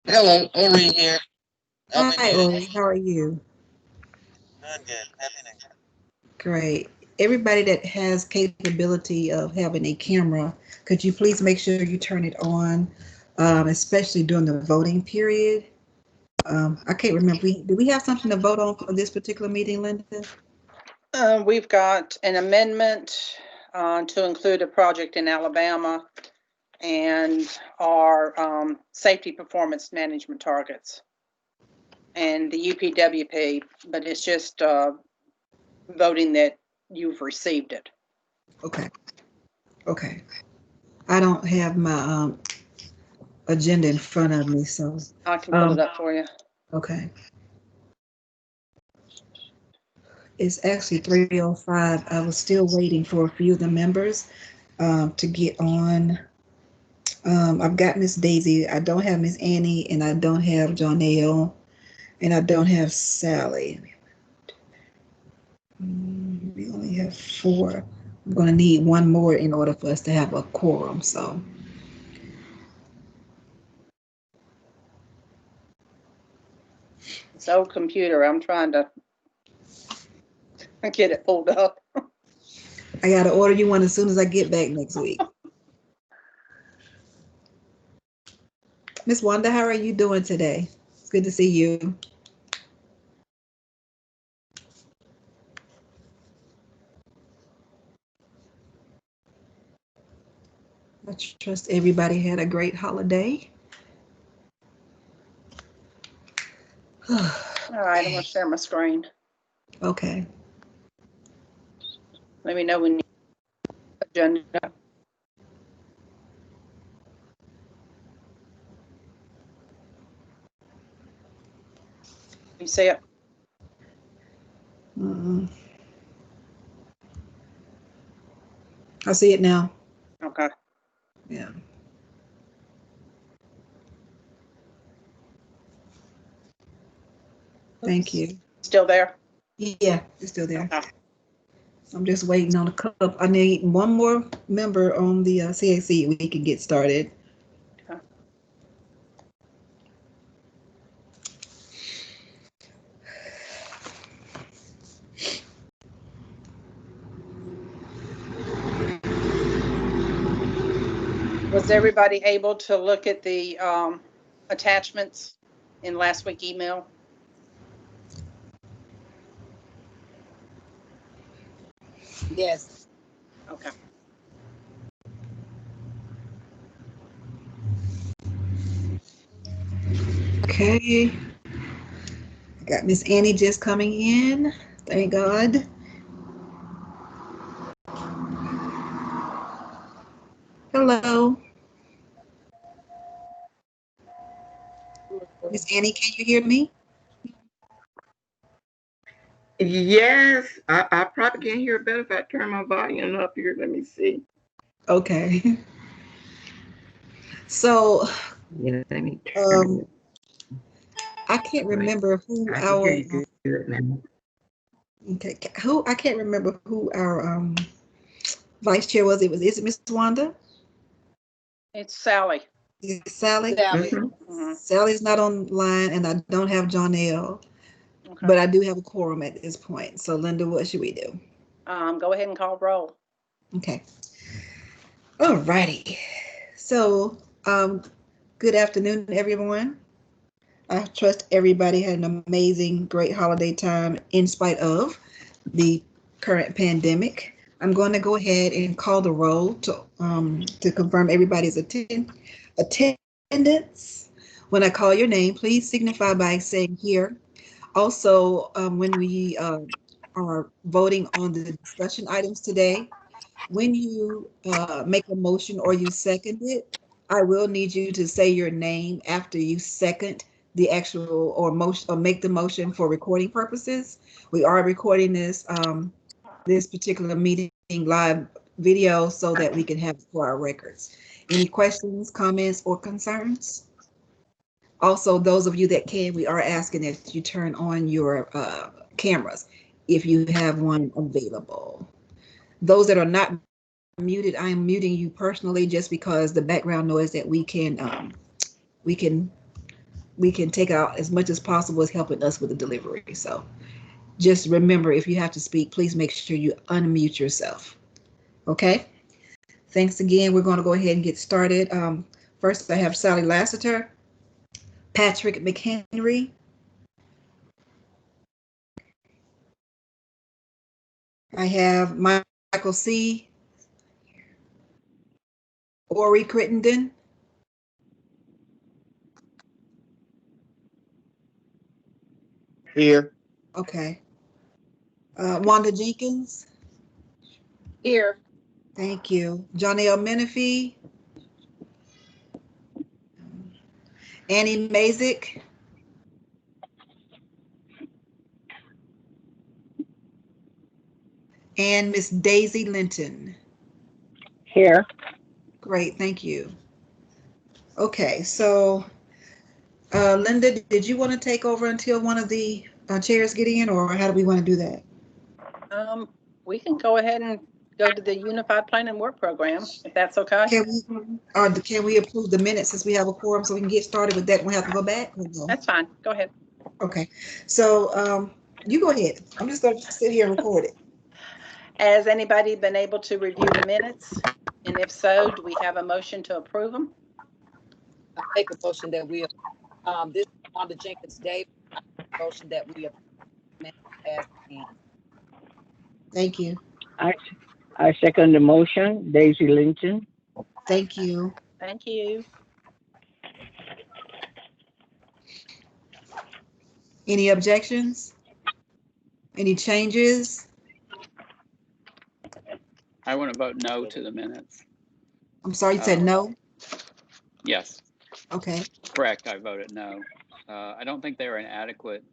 Hello, Ori here. Happy Hi, New Year. Ori. How are you? Doing good. Happy New Year. Great. Everybody that has capability of having a camera, could you please make sure you turn it on, especially during the voting period? I can't remember. Do we have something to vote on for this particular meeting, Linda? We've got an amendment to include a project in Alabama and our safety performance management targets and the UPWP, but it's just voting that you've received it. Okay. Okay. I don't have my agenda in front of me, so I can pull it up for you. okay. It's actually 3:05. I was still waiting for a few of the members to get on. I've got Miss Daisy. I don't have Miss Annie, and I don't have Jonelle, and I don't have Sally. We only have four. I'm going to need one more in order for us to have a quorum. So, This old computer, I'm trying to get it pulled up. I got to order you one as soon as I get back next week. Miss Wanda, how are you doing today? It's good to see you. I trust everybody had a great holiday. All right, I'm going to share my screen. Okay. Let me know when you agenda. You see it? Mm-mm. I see it now. Okay. Yeah. Thank you. Still there? Yeah, it's still there. Okay. I'm just waiting on a couple. I need one more member on the CAC. We can get started. Okay. Was everybody able to look at the attachments in last week's email? Yes. Okay. Okay. I got Miss Annie just coming in. Thank God. Hello. Miss Annie, can you hear me? Yes, I probably can hear better if I turn my volume up here. Let me see. Okay. So, Yeah, let me turn it. I can't Right. remember who I can hear our you good now. okay, who I can't remember who our vice chair was. Is it Miss Wanda? It's Sally. Is it Sally? Mm-hmm. Mm-hmm. Sally's not online, and I don't have John L. Okay. But I do have a quorum at this point. So, Linda, what should we do? Go ahead and call roll. Okay. All righty. So, good afternoon, everyone. I trust everybody had an amazing, great holiday time in spite of the current pandemic. I'm going to go ahead and call the roll to confirm everybody's attendance. When I call your name, please signify by saying here. Also, when we are voting on the discussion items today, when you make a motion or you second it, I will need you to say your name after you second the actual or motion or make the motion for recording purposes. We are recording this particular meeting live video so that we can have it for our records. Any questions, comments, or concerns? Also, those of you that can, we are asking that you turn on your cameras if you have one available. Those that are not muted, I am muting you personally just because the background noise that we can we can take out as much as possible as helping us with the delivery. So just remember, if you have to speak, please make sure you unmute yourself. Okay? Thanks again. We're going to go ahead and get started. First, I have Sally Lassiter, Patrick McHenry, I have Michael C., Ori Crittenden, Here. okay. Wanda Jenkins, Here. thank you. Jonelle Menifee, Annie Mazik, and Miss Daisy Linton. Here. Great, thank you. Okay, so Linda, did you want to take over until one of the chairs get in, or how do we want to do that? We can go ahead and go to the Unified Plan and Work Program, if that's okay. Can we approve the minutes since we have a quorum so we can get started with that? We'll have to go back? Or no? That's fine. Go ahead. Okay, so you go ahead. I'm just going to sit here and record it. Has anybody been able to review the minutes? And if so, do we have a motion to approve them? I make a motion that we, this is Wanda Jenkins Davis, motion that we as and Thank you. I second the motion. Daisy Linton. Thank you. Thank you. Any objections? Any changes? I want to vote no to the minutes. I'm sorry, you said no? Yes, Okay, correct. I voted no. I don't think they are an adequate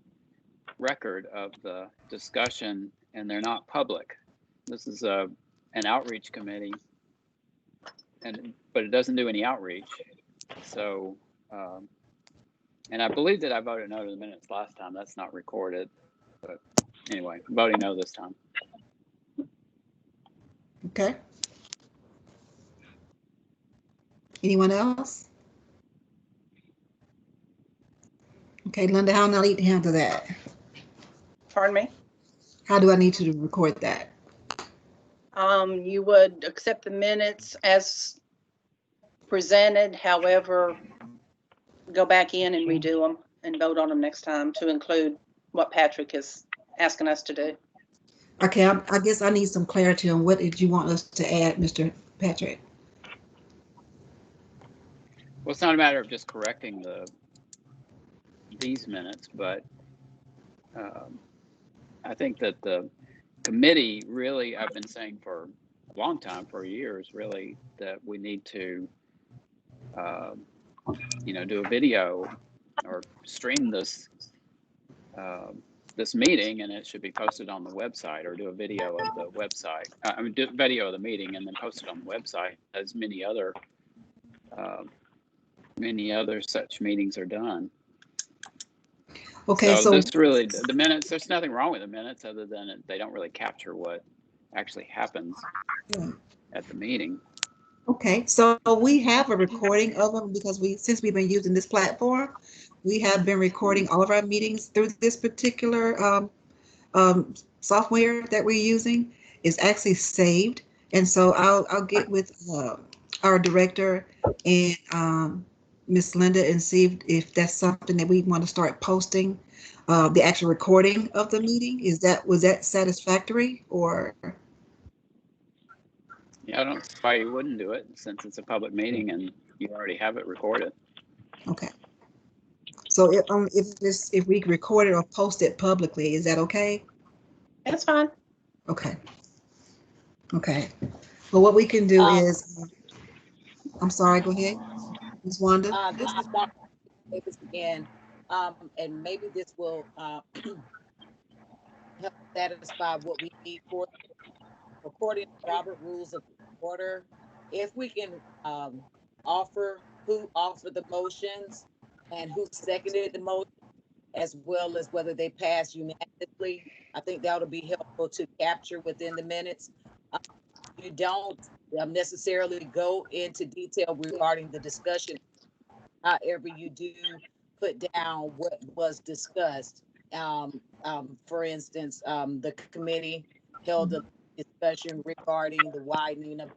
record of the discussion, and they're not public. This is an outreach committee, but it doesn't do any outreach. So, and I believe that I voted no to the minutes last time. That's not recorded. But anyway, voting no this time. okay. Anyone else? Okay, Linda, how do I need to handle that? Pardon me? How do I need to record that? You would accept the minutes as presented, however, go back in and redo them and vote on them next time to include what Patrick is asking us to do. Okay, I guess I need some clarity on what did you want us to add, Mr. Patrick? Well, it's not a matter of just correcting these minutes, but I think that the committee really, I've been saying for a long time, for years, really, that we need to, do a video or stream this this meeting, and it should be posted on the website, or do a video of the website. Do a video of the meeting and then post it on the website, as many other such meetings are done. Okay, so so this really, the minutes, there's nothing wrong with the minutes other than they don't really capture what actually happens at the meeting. okay, so we have a recording of them because since we've been using this platform, we have been recording all of our meetings through this particular software that we're using. Is actually saved, and so I'll get with our director and Miss Linda and see if that's something that we want to start posting. The actual recording of the meeting, was that satisfactory, or? Yeah, I don't see why you wouldn't do it, since it's a public meeting and you already have it recorded. Okay. So if we record it or post it publicly, is that okay? That's fine. Okay. Okay. Well, what we can do is, I'm sorry, go ahead, Ms. Wanda. this is Wanda Davis again, and maybe this will help satisfy what we need for according to Robert Rules of Order. If we can offer who offered the motions and who seconded the motion, as well as whether they passed unanimously, I think that would be helpful to capture within the minutes. You don't necessarily go into detail regarding the discussion. However, you do put down what was discussed. For instance, the committee held a discussion regarding the widening of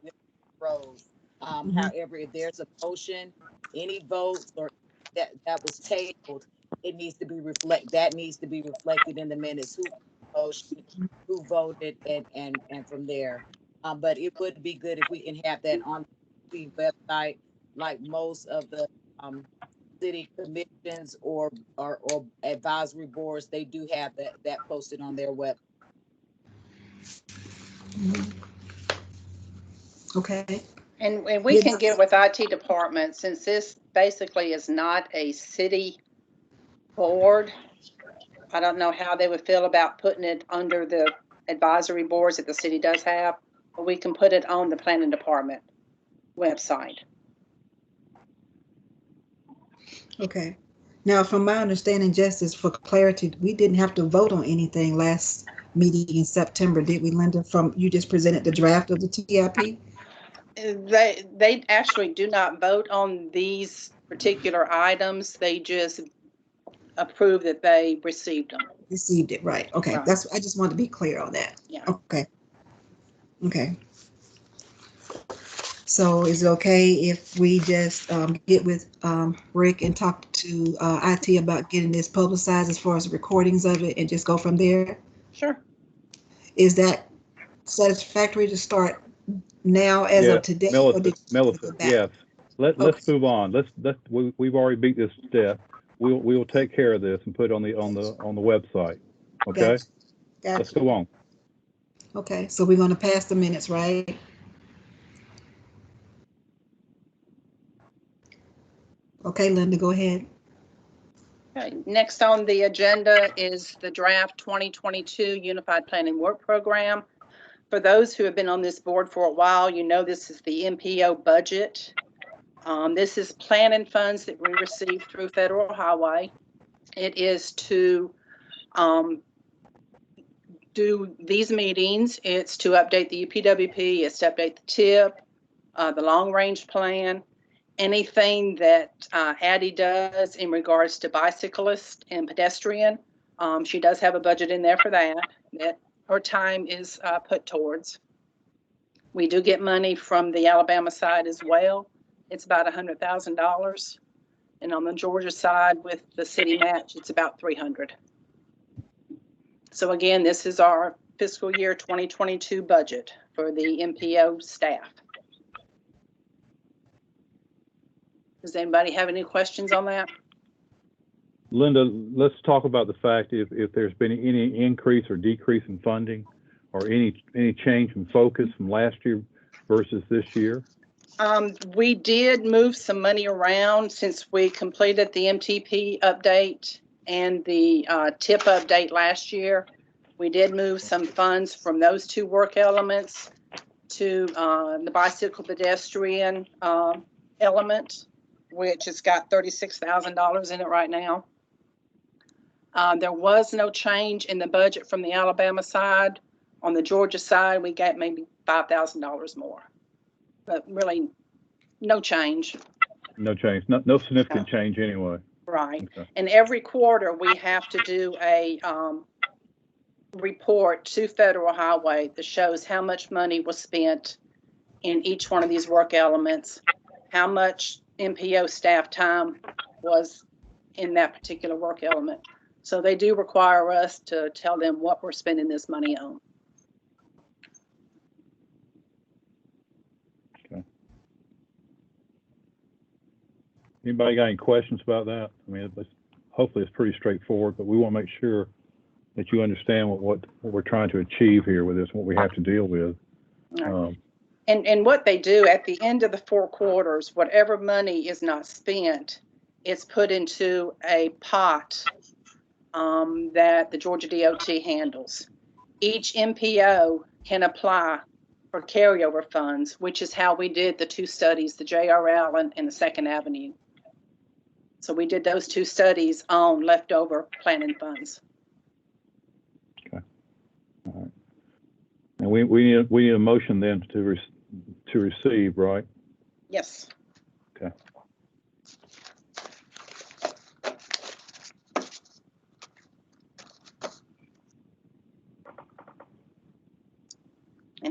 roads. Mhm. However, if there's a motion, any votes or that was tabled, it needs to be that needs to be reflected in the minutes. Who motion, who voted, and from there. But it would be good if we can have that on the website, like most of the city commissions or advisory boards, they do have that posted on their web. Mhm. Okay. And we can get with IT department, since this basically is not a city board. I don't know how they would feel about putting it under the advisory boards that the city does have, but we can put it on the planning department website. Okay. Now, from my understanding, Justice, for clarity, we didn't have to vote on anything last meeting in September, did we, Linda? You just presented the draft of the TIP? They actually do not vote on these particular items. They just approve that they received them. Received it, right. Okay. Right. I just wanted to be clear on that. Yeah. Okay. Okay. So is it okay if we just get with Rick and talk to IT about getting this publicized as far as recordings of it and just go from there? Sure. Is that satisfactory to start now as of today? Or did you Melissa, go back? yes. Let's move on. We've already beat this step. We will take care of this and put it on the website. Okay? Gotcha. Let's go on. Okay, so we're going to pass the minutes, right? Okay, Linda, go ahead. Okay. Next on the agenda is the draft 2022 Unified Planning Work Program. For those who have been on this board for a while, you know this is the MPO budget. This is planning funds that we receive through Federal Highway. It is to do these meetings. It's to update the UPWP, it's to update the TIP, the long range plan, anything that Addie does in regards to bicyclist and pedestrian. She does have a budget in there for that her time is put towards. We do get money from the Alabama side as well. It's about $100,000. And on the Georgia side with the city match, it's about $300,000. So again, this is our fiscal year 2022 budget for the MPO staff. Does anybody have any questions on that? Linda, let's talk about the fact if there's been any increase or decrease in funding or any change in focus from last year versus this year. We did move some money around since we completed the MTP update and the TIP update last year. We did move some funds from those two work elements to the bicycle pedestrian element, which has got $36,000 in it right now. There was no change in the budget from the Alabama side. On the Georgia side, we got maybe $5,000 more, but really no change. No change, no significant change anyway. Right. Okay. And every quarter we have to do a report to Federal Highway that shows how much money was spent in each one of these work elements, how much MPO staff time was in that particular work element. So they do require us to tell them what we're spending this money on. Okay. Anybody got any questions about that? I mean, hopefully it's pretty straightforward, but we want to make sure that you understand what we're trying to achieve here with this, what we have to deal with. And what they do at the end of the 4 quarters, whatever money is not spent, it's put into a pot that the Georgia DOT handles. Each MPO can apply for carryover funds, which is how we did the 2 studies, the J.R. Allen and the 2nd Avenue. So we did those 2 studies on leftover planning funds. Okay. All right. And we need a motion then to receive, right? Yes. Okay.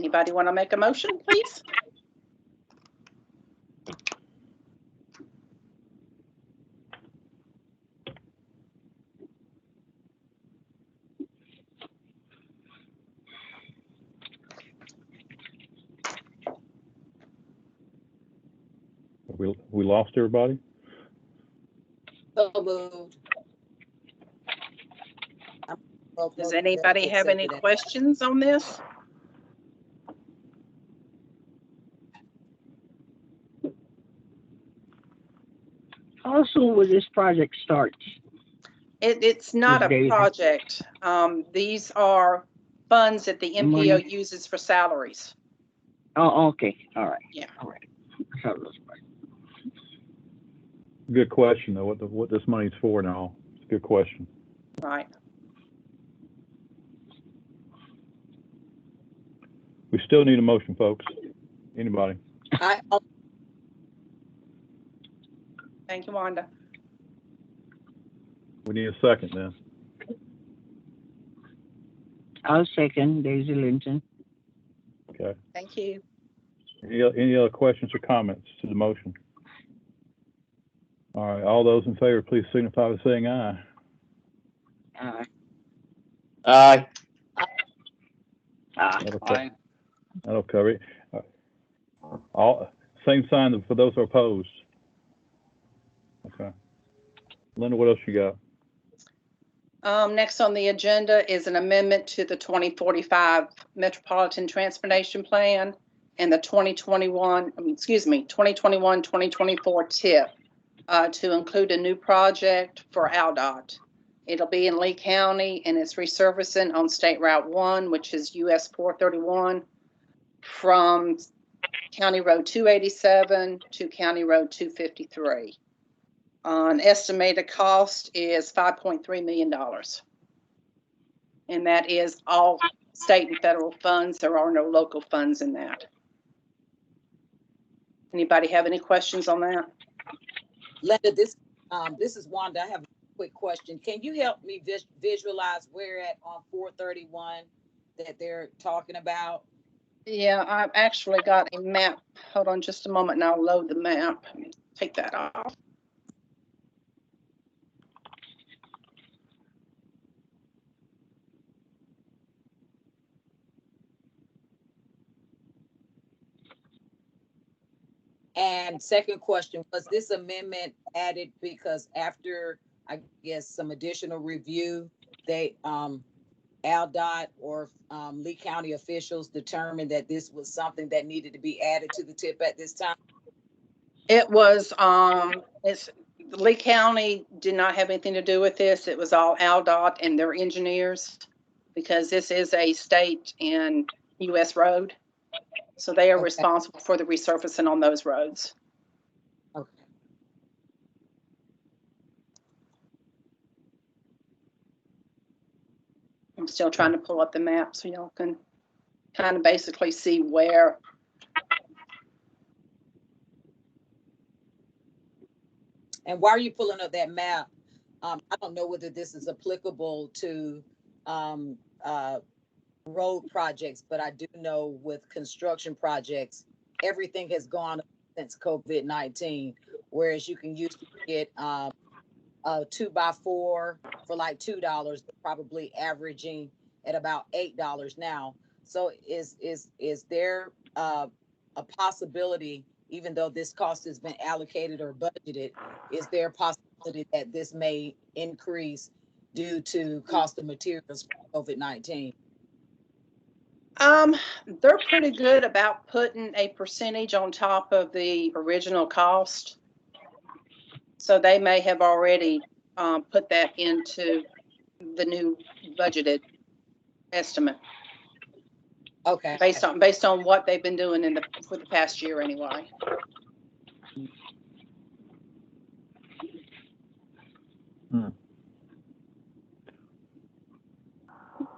Anybody want to make a motion, please? We lost everybody? So moved. Does anybody have any questions on this? How soon will this project start? It's not a Daisy. project. These are funds that the MPO Money. uses for salaries. Oh, okay, all right. Yeah. All right. So it looks like- Good question, though, what this money's for now. It's a good question. Right. We still need a motion, folks. Anybody? Thank you, Wanda. We need a second then. I'll second Daisy Linton. Okay. Thank you. Any other questions or comments to the motion? All right, all those in favor, please signify by saying aye. Aye. Aye. That'll cover, Aye. that'll cover it. All, same sign for those who are opposed. Okay. Linda, what else you got? Next on the agenda is an amendment to the 2045 Metropolitan Transportation Plan and the 2021-2024 TIP to include a new project for ALDOT. It'll be in Lee County and it's resurfacing on State Route 1, which is US 431 from County Road 287 to County Road 253. An estimated cost is $5.3 million. And that is all state and federal funds. There are no local funds in that. Anybody have any questions on that? Linda, this is Wanda. I have a quick question. Can you help me visualize where at on 431 that they're talking about? Yeah, I've actually got a map. Hold on just a moment and I'll load the map. Let me take that off. And second question, was this amendment added because after, I guess, some additional review, they, ALDOT or Lee County officials determined that this was something that needed to be added to the TIP at this time? It was, Lee County did not have anything to do with this. It was all ALDOT and their engineers because this is a state and US road. So they are responsible for the resurfacing on those roads. Okay. I'm still trying to pull up the map so y'all can kind of basically see where. And while you're pulling up that map, I don't know whether this is applicable to road projects, but I do know with construction projects, everything has gone up since COVID-19. Whereas you can used to get a 2x4 for like $2, probably averaging at about $8 now. So is there a possibility, even though this cost has been allocated or budgeted, is there a possibility that this may increase due to cost of materials for COVID-19? They're pretty good about putting a percentage on top of the original cost. So they may have already put that into the new budgeted estimate. Okay. Based on what they've been doing for the past year anyway.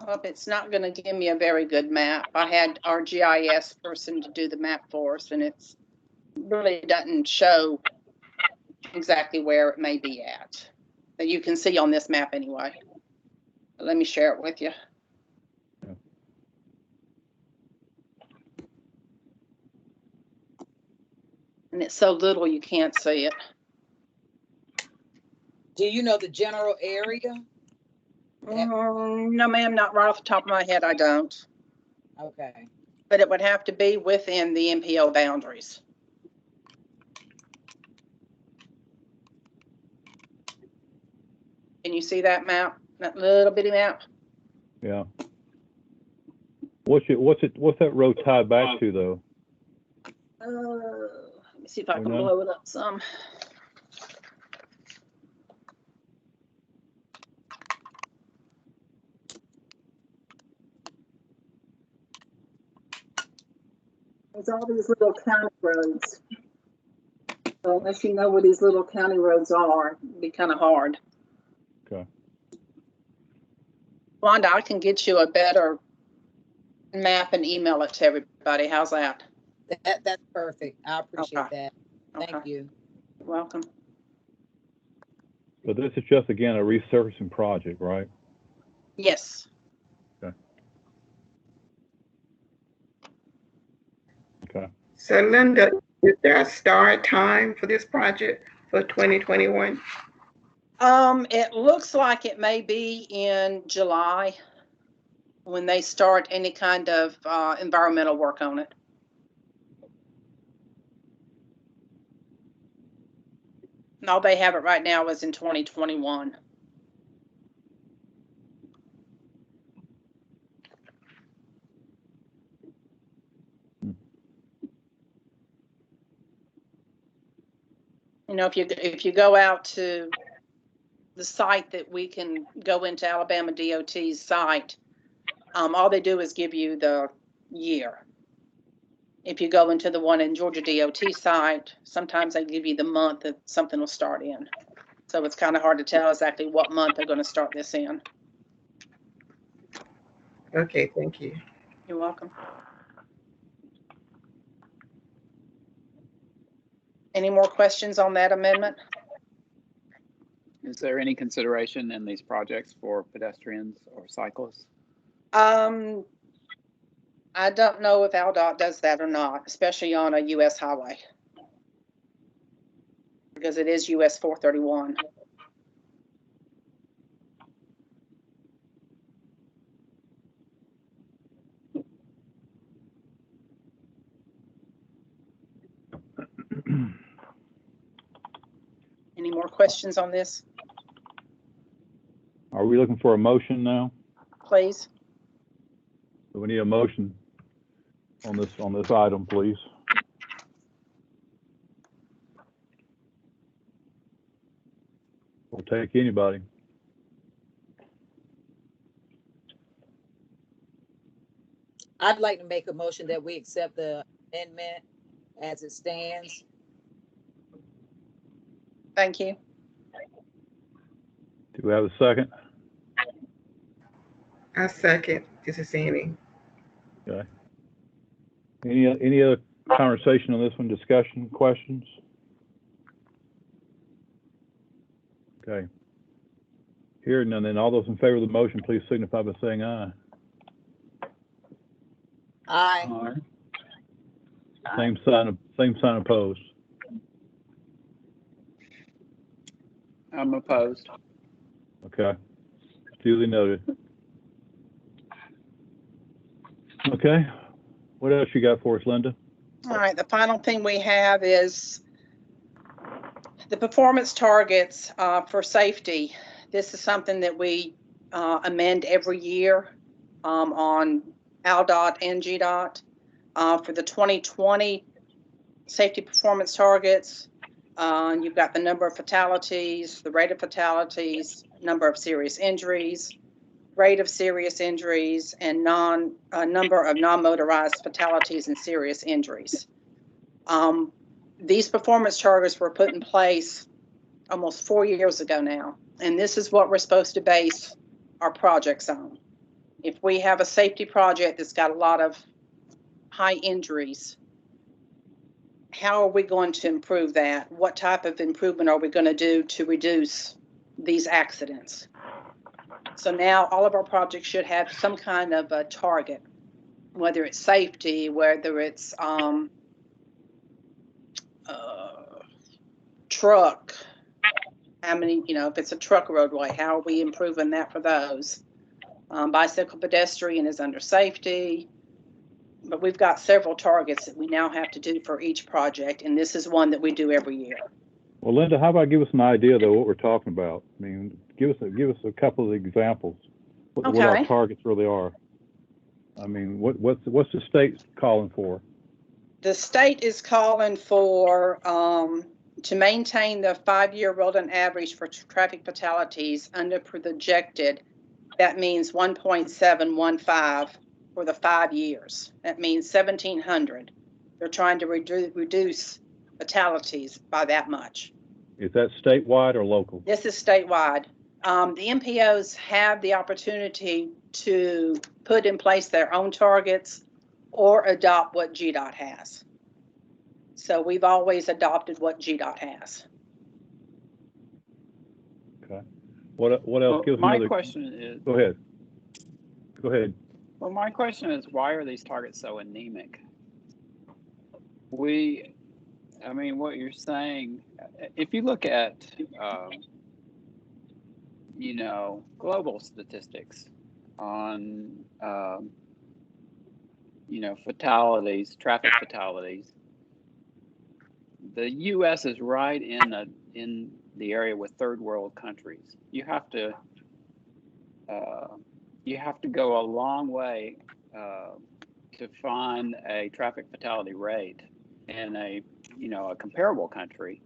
Well, it's not going to give me a very good map. I had our GIS person to do the map for us, and it's really doesn't show exactly where it may be at. That you can see on this map anyway. But let me share it with you. And it's so little you can't see it. Do you know the general area? No, ma'am, not right off the top of my head, I don't. Okay. But it would have to be within the MPO boundaries. Can you see that map? That little bitty map? Yeah. What's that road tied back to though? Let me see if I We can know. blow it up some. There's all these little county roads. So unless you know where these little county roads are, it'd be kind of hard. Okay. Wanda, I can get you a better map and email it to everybody. How's that? That's perfect. I appreciate Okay. that. Thank Okay. you. You're welcome. So this is just again a resurfacing project, right? Yes. Okay. So Linda, is there a start time for this project for 2021? It looks like it may be in July when they start any kind of environmental work on it. And all they have it right now is in 2021. You know, if you go out to the site that we can go into Alabama DOT's site, all they do is give you the year. If you go into the one in Georgia DOT site, sometimes they give you the month that something will start in. So it's kind of hard to tell exactly what month they're going to start this in. Okay, thank you. You're welcome. Any more questions on that amendment? Is there any consideration in these projects for pedestrians or cyclists? I don't know if AlDOT does that or not, especially on a US highway, because it is US 431. Any more questions on this, Are we looking for a motion now? please? Do we need a motion on this item, please? We'll take anybody. I'd like to make a motion that we accept the amendment as it stands. Thank you. Do we have a second? I second. This is Annie. Okay. Any other conversation on this one? Discussion, questions? Okay. Hearing none, then all those in favor of the motion, please signify by saying aye. Aye. Same sign opposed. I'm opposed. Okay. Duly noted. Okay. What else you got for us, Linda? All right, the final thing we have is the performance targets for safety. This is something that we amend every year on AlDOT and GDOT. For the 2020 safety performance targets, you've got the number of fatalities, the rate of fatalities, number of serious injuries, rate of serious injuries, and number of non-motorized fatalities and serious injuries. These performance targets were put in place almost 4 years ago now, and this is what we're supposed to base our projects on. If we have a safety project that's got a lot of high injuries, how are we going to improve that? What type of improvement are we going to do to reduce these accidents? So now all of our projects should have some kind of a target, whether it's safety, whether it's truck, how many, if it's a truck roadway, how are we improving that for those? Bicycle pedestrian is under safety, but we've got several targets that we now have to do for each project, and this is one that we do every year. Well, Linda, how about give us an idea though what we're talking about? I mean, give us a couple of examples what our Okay. targets really are. I mean, what's the state calling for? The state is calling for to maintain the 5-year rolling average for traffic fatalities under projected. That means 1.715 for the 5 years. That means 1,700. They're trying to reduce fatalities by that much. Is that statewide or local? This is statewide. The MPOs have the opportunity to put in place their own targets or adopt what GDOT has. So we've always adopted what GDOT has. Okay. What else? Well, Gives my another question is, Go ahead. Go ahead. well, my question is, why are these targets so anemic? I mean, what you're saying, if you look at, global statistics on, fatalities, traffic fatalities, the U.S. is right in the area with third world countries. You have to go a long way to find a traffic fatality rate in a comparable country,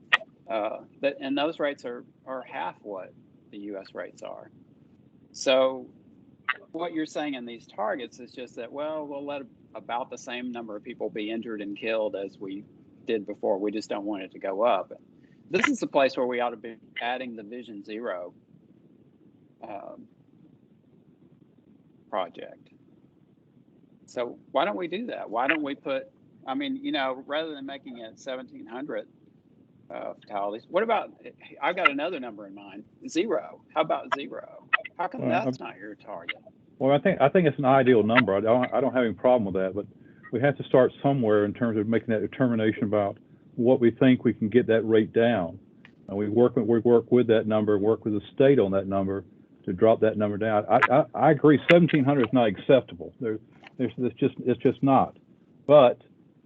and those rates are half what the U.S. rates are. So what you're saying in these targets is just that, well, we'll let about the same number of people be injured and killed as we did before. We just don't want it to go up. This is the place where we ought to be adding the Vision Zero project. So why don't we do that? Why don't we put, rather than making it 1,700 fatalities, what about, I've got another number in mind, 0. How about 0? How come that's not your target? Well, I think it's an ideal number. I don't have any problem with that, but we have to start somewhere in terms of making that determination about what we think we can get that rate down. And we work with that number, work with the state on that number to drop that number down. I agree, 1,700 is not acceptable. It's just not. But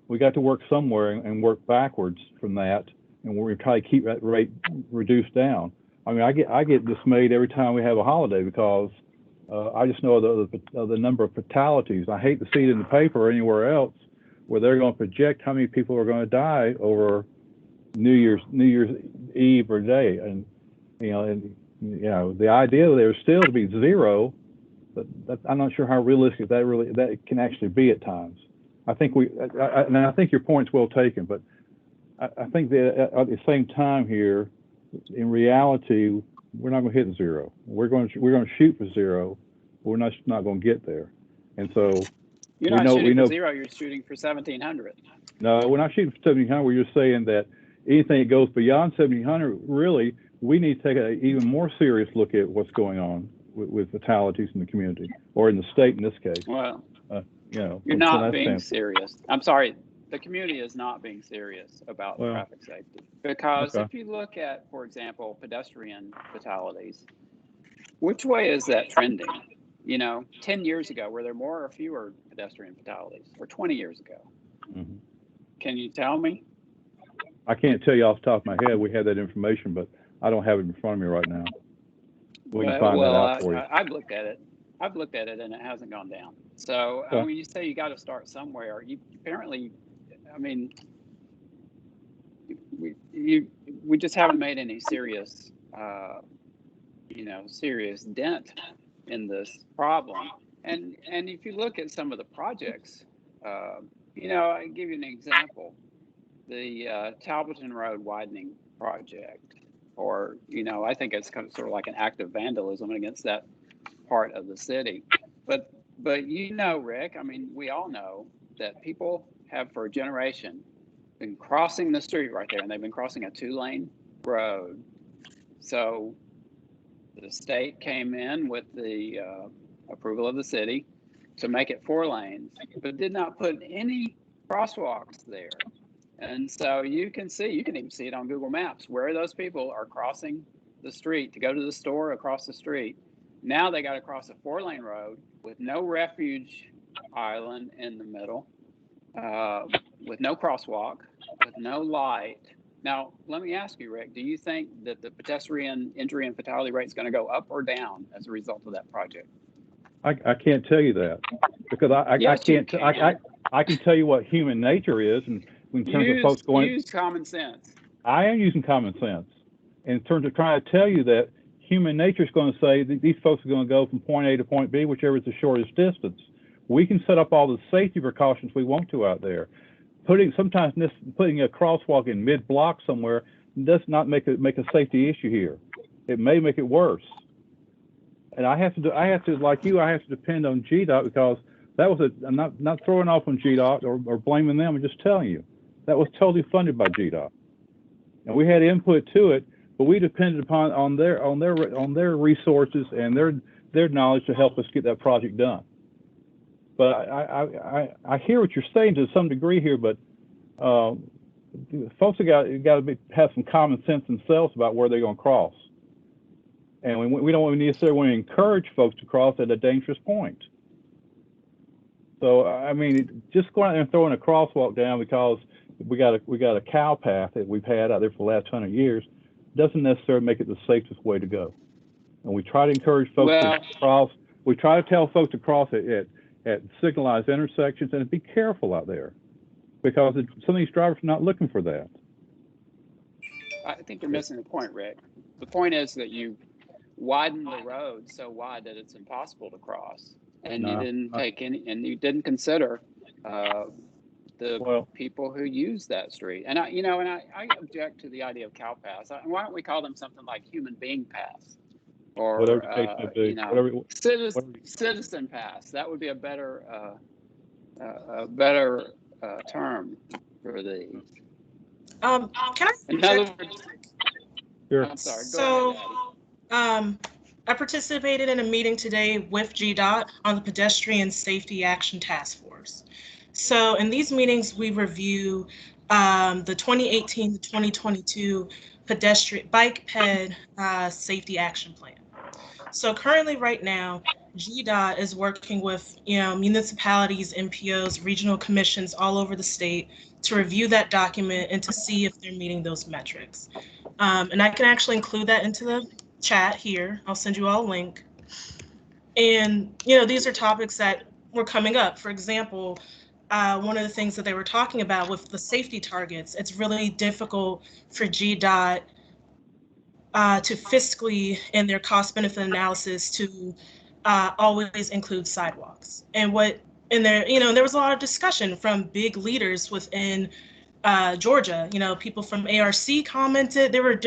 we got to work somewhere and work backwards from that, and we're trying to keep that rate reduced down. I mean, I get dismayed every time we have a holiday because I just know the number of fatalities. I hate to see it in the paper or anywhere else where they're going to project how many people are going to die over New Year's Eve or day, and the idea there is still to be 0, but I'm not sure how realistic that can actually be at times. I think I think your point's well taken, but I think that at the same time here, in reality, we're not going to hit 0. We're going to shoot for 0, but we're not going to get there. And so you're not shooting for 0. You're shooting for 1,700. No, we're not shooting for 1,700. We're just saying that anything that goes beyond 1,700, really, we need to take an even more serious look at what's going on with fatalities in the community, or in the state in this case. Well, you're not being serious. I'm sorry. The community is not being serious about traffic safety, because if you look at, for example, pedestrian fatalities, which way is that trending? 10 years ago, were there more or fewer pedestrian fatalities, or 20 years ago? Mm-hmm. Can you tell me? I can't tell you off the top of my head. We have that information, but I don't have it in front of me right now. We can find that out for you. I've looked at it. And it hasn't gone down. So when you say you got to start somewhere, we just haven't made any serious, serious dent in this problem. And if you look at some of the projects, I can give you an example. The Talbotton Road widening project, or, I think it's kind of sort of like an act of vandalism against that part of the city. But Rick, we all know that people have for a generation been crossing the street right there, and they've been crossing a 2-lane road. So the state came in with the approval of the city to make it 4 lanes, but did not put any crosswalks there. And so you can even see it on Google Maps, where those people are crossing the street to go to the store across the street. Now they got to cross a 4-lane road with no refuge island in the middle, with no crosswalk, with no light. Now, let me ask you, Rick, do you think that the pedestrian injury and fatality rate is going to go up or down as a result of that project? I can't tell you that because Yes, I can't. I can tell you what human nature is, and in terms of folks going. Use common sense. I am using common sense in terms of trying to tell you that human nature is going to say that these folks are going to go from point A to point B, whichever is the shortest distance. We can set up all the safety precautions we want to out there. Sometimes putting a crosswalk in mid-block somewhere does not make a safety issue here. It may make it worse. And I have to, like you, I have to depend on GDOT because that was I'm not throwing off on GDOT or blaming them. I'm just telling you that was totally funded by GDOT, and we had input to it, but we depended upon on their resources and their knowledge to help us get that project done. But I hear what you're saying to some degree here, but folks have got to have some common sense themselves about where they're going to cross. And we don't necessarily want to encourage folks to cross at a dangerous point. So, I mean, just going out there and throwing a crosswalk down because we got a cow path that we've had out there for the last 100 years doesn't necessarily make it the safest way to go. And we try to encourage folks to cross. We try to tell folks to cross at signalized intersections and be careful out there because some of these drivers are not looking for that. I think you're missing the point, Rick. The point is that you widen the road so wide that it's impossible to cross, and you didn't consider the people who use that street. And I object to the idea of cow paths. Why don't we call them something like human being paths, or citizen paths? That would be a better term for these. Can I? In other words, sure. I'm sorry. So, go ahead, I participated in a meeting today with GDOT on the Pedestrian Safety Action Task Force. So in these meetings, we review the 2018 to 2022 pedestrian bike ped safety action plan. So currently right now, GDOT is working with municipalities, MPOs, regional commissions all over the state to review that document and to see if they're meeting those metrics. And I can actually include that into the chat here. I'll send you all a link. And these are topics that were coming up. For example, one of the things that they were talking about with the safety targets, it's really difficult for GDOT to fiscally, in their cost-benefit analysis, to always include sidewalks. And there was a lot of discussion from big leaders within Georgia. People from ARC commented. There were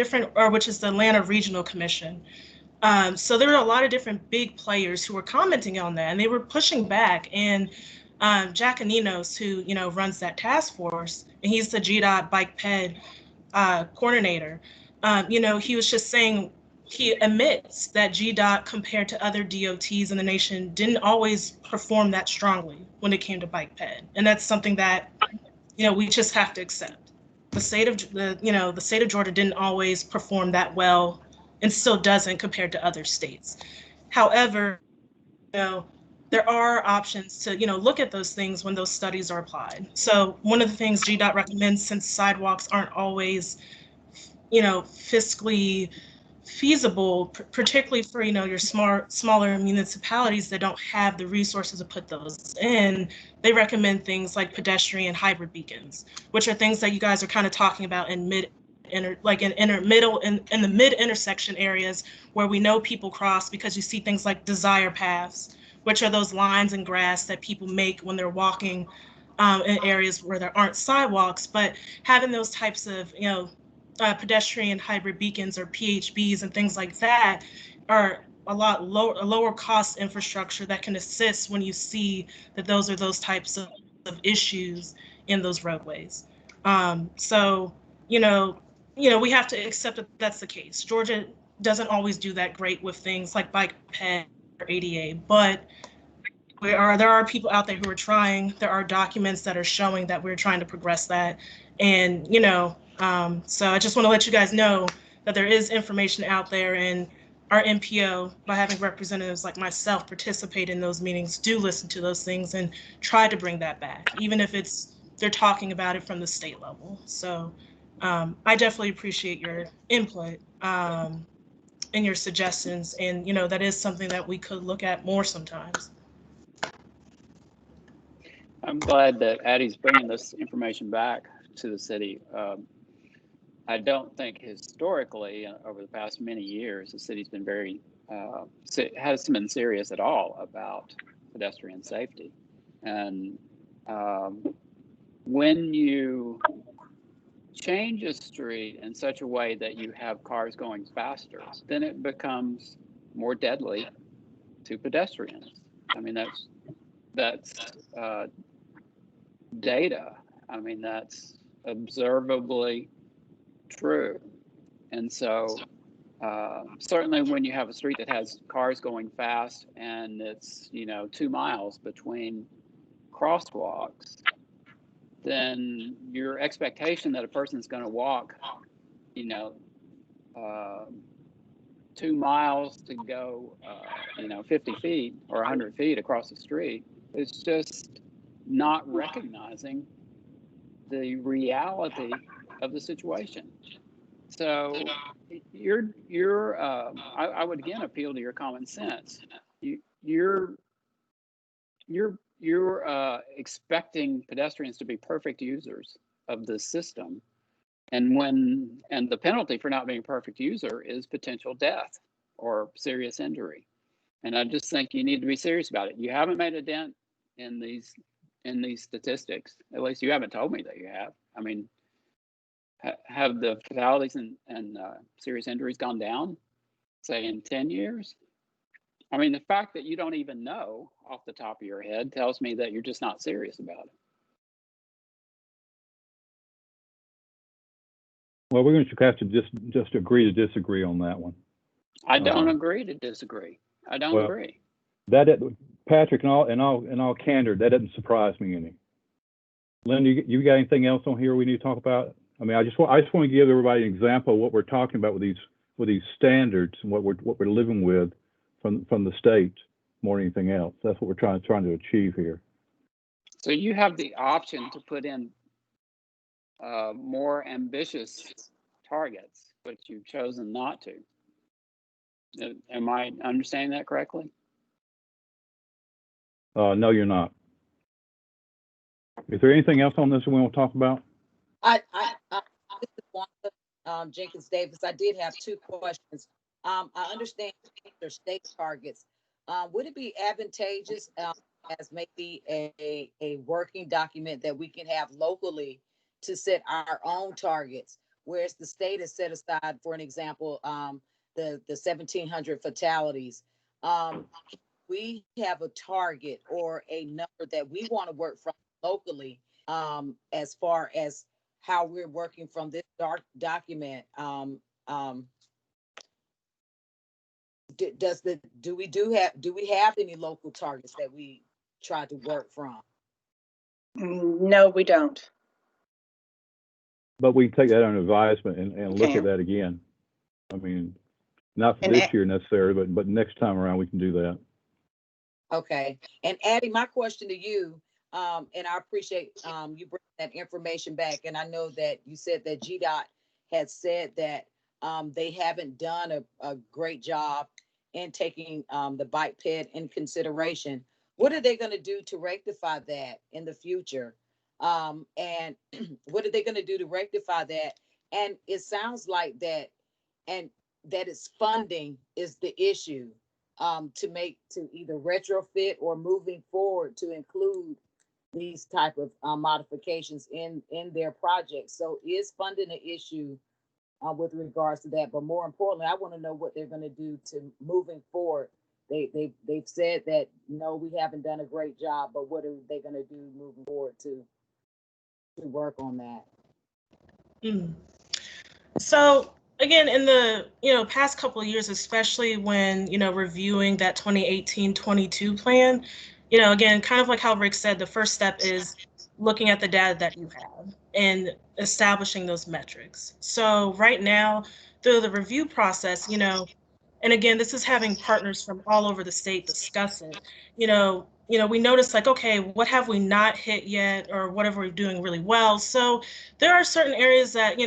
which is the Atlanta Regional Commission. So there were a lot of different big players who were commenting on that, and they were pushing back. And Jack Aninos, who runs that task force, and he's the GDOT bike ped coordinator. He was just saying he admits that GDOT, compared to other DOTs in the nation, didn't always perform that strongly when it came to bike ped, and that's something that we just have to accept. The state of Georgia didn't always perform that well, and still doesn't compared to other states. However, there are options to look at those things when those studies are applied. So one of the things GDOT recommends, since sidewalks aren't always fiscally feasible, particularly for your smaller municipalities that don't have the resources to put those in, they recommend things like pedestrian hybrid beacons, which are things that you guys are kind of talking about in the mid intersection areas where we know people cross, because you see things like desire paths, which are those lines in grass that people make when they're walking in areas where there aren't sidewalks. But having those types of pedestrian hybrid beacons, or PHBs, and things like that are a lower cost infrastructure that can assist when you see that those are those types of issues in those roadways. So we have to accept that that's the case. Georgia doesn't always do that great with things like bike ped or ADA, but there are people out there who are trying. There are documents that are showing that we're trying to progress that. And, so I just want to let you guys know that there is information out there, and our MPO, by having representatives like myself participate in those meetings, do listen to those things and try to bring that back, even if they're talking about it from the state level. So I definitely appreciate your input and your suggestions. And, that is something that we could look at more sometimes. I'm glad that Addie's bringing this information back to the city. I don't think historically, over the past many years, the city's been hasn't been serious at all about pedestrian safety. And when you change a street in such a way that you have cars going faster, then it becomes more deadly to pedestrians. I mean, that's data. I mean, that's observably true. And so certainly when you have a street that has cars going fast and it's 2 miles between crosswalks, then your expectation that a person's going to walk 2 miles to go 50 feet or 100 feet across the street is just not recognizing the reality of the situation. So I would again appeal to your common sense. You're expecting pedestrians to be perfect users of the system, and the penalty for not being a perfect user is potential death or serious injury. And I just think you need to be serious about it. You haven't made a dent in these statistics. At least you haven't told me that you have. I mean, have the fatalities and serious injuries gone down, say, in 10 years? I mean, the fact that you don't even know off the top of your head tells me that you're just not serious about it. Well, we're going to have to just agree to disagree on that one. I don't agree to disagree. I don't agree. Patrick, in all candor, that doesn't surprise me any. Linda, you got anything else on here we need to talk about? I mean, I just want to give everybody an example of what we're talking about with these standards and what we're living with from the state more than anything else. That's what we're trying to achieve here. So you have the option to put in more ambitious targets, but you've chosen not to. Am I understanding that correctly? No, you're not. Is there anything else on this we want to talk about? This is Wanda Jenkins Davis. I did have 2 questions. I understand their state targets. Would it be advantageous as maybe a working document that we can have locally to set our own targets, whereas the state has set aside, for an example, the 1,700 fatalities? We have a target or a number that we want to work from locally, as far as how we're working from this document. Do we have any local targets that we try to work from? No, we don't. But we can take that under advisement and look at that again. I mean, not for this year necessarily, but next time around we can do that. Okay. And Addie, my question to you, and I appreciate you bringing that information back. And I know that you said that GDOT had said that they haven't done a great job in taking the bike ped in consideration. What are they going to do to rectify that in the future? And what are they going to do to rectify that? And it sounds like that, and that it's funding is the issue. To either retrofit or moving forward to include these type of modifications in their projects. So is funding an issue with regards to that? But more importantly, I want to know what they're going to do to moving forward. They've said that, no, we haven't done a great job, but what are they going to do moving forward to work on that? So again, in the past couple of years, especially when reviewing that 2018-22 plan, again, kind of like how Rick said, the first step is looking at the data that you have and establishing those metrics. So right now, through the review process, and again, this is having partners from all over the state discuss it. We notice like, okay, what have we not hit yet, or whatever we're doing really well. So there are certain areas that,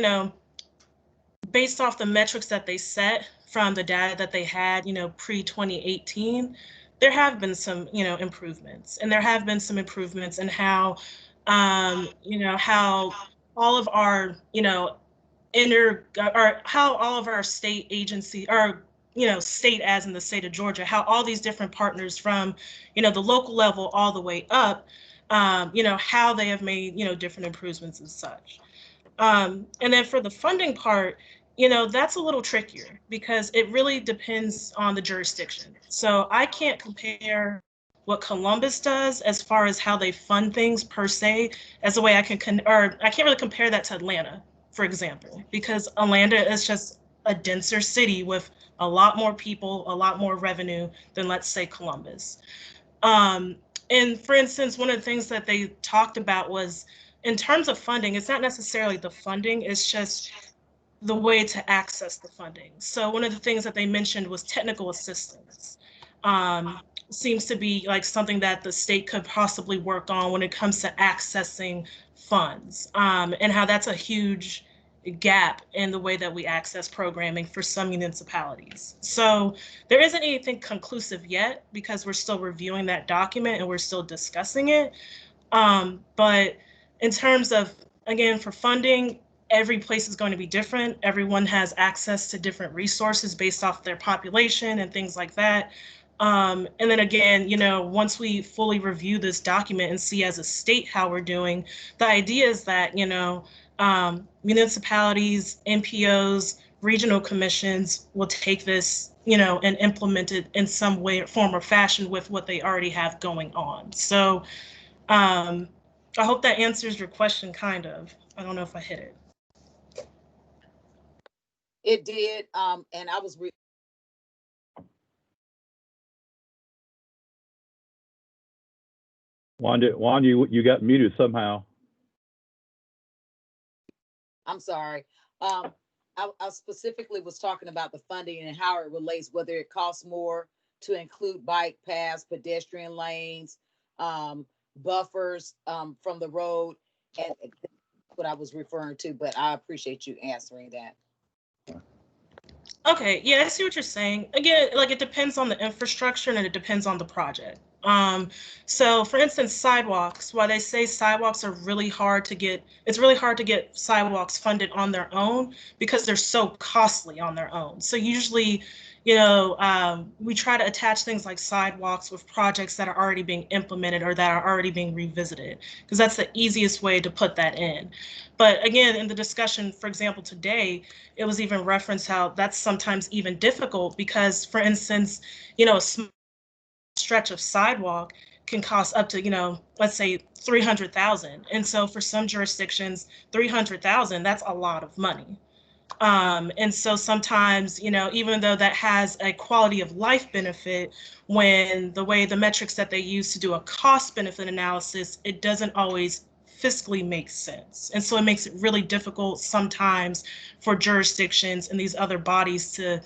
based off the metrics that they set from the data that they had, pre-2018, there have been some, improvements, and there have been some improvements in how, how all of our, or how all of our state agency, or state as in the state of Georgia, how all these different partners from, the local level all the way up, how they have made, different improvements and such. And then for the funding part, that's a little trickier because it really depends on the jurisdiction. So I can't compare what Columbus does as far as how they fund things per se as a way I can't really compare that to Atlanta, for example, because Atlanta is just a denser city with a lot more people, a lot more revenue than, let's say, Columbus. And for instance, one of the things that they talked about was, in terms of funding, it's not necessarily the funding, it's just the way to access the funding. So one of the things that they mentioned was technical assistance. Seems to be like something that the state could possibly work on when it comes to accessing funds, and how that's a huge gap in the way that we access programming for some municipalities. So there isn't anything conclusive yet because we're still reviewing that document and we're still discussing it. But in terms of, again, for funding, every place is going to be different. Everyone has access to different resources based off their population and things like that. And then again, once we fully review this document and see as a state how we're doing, the idea is that, municipalities, NPOs, regional commissions will take this, and implement it in some way, form, or fashion with what they already have going on. So I hope that answers your question, kind of. I don't know if I hit it. It did, and I was Wanda, you got muted somehow. I'm sorry. I specifically was talking about the funding and how it relates, whether it costs more to include bike paths, pedestrian lanes, buffers from the road, and that's what I was referring to, but I appreciate you answering that. Okay, yeah, I see what you're saying. Again, like it depends on the infrastructure and it depends on the project. So for instance, sidewalks, while they say sidewalks are really hard to get, it's really hard to get sidewalks funded on their own because they're so costly on their own. So usually, we try to attach things like sidewalks with projects that are already being implemented or that are already being revisited, because that's the easiest way to put that in. But again, in the discussion, for example, today, it was even referenced how that's sometimes even difficult because, for instance, a small stretch of sidewalk can cost up to, let's say 300,000. And so for some jurisdictions, 300,000, that's a lot of money. And so sometimes, even though that has a quality of life benefit, when the way the metrics that they use to do a cost benefit analysis, it doesn't always fiscally make sense. And so it makes it really difficult sometimes for jurisdictions and these other bodies to,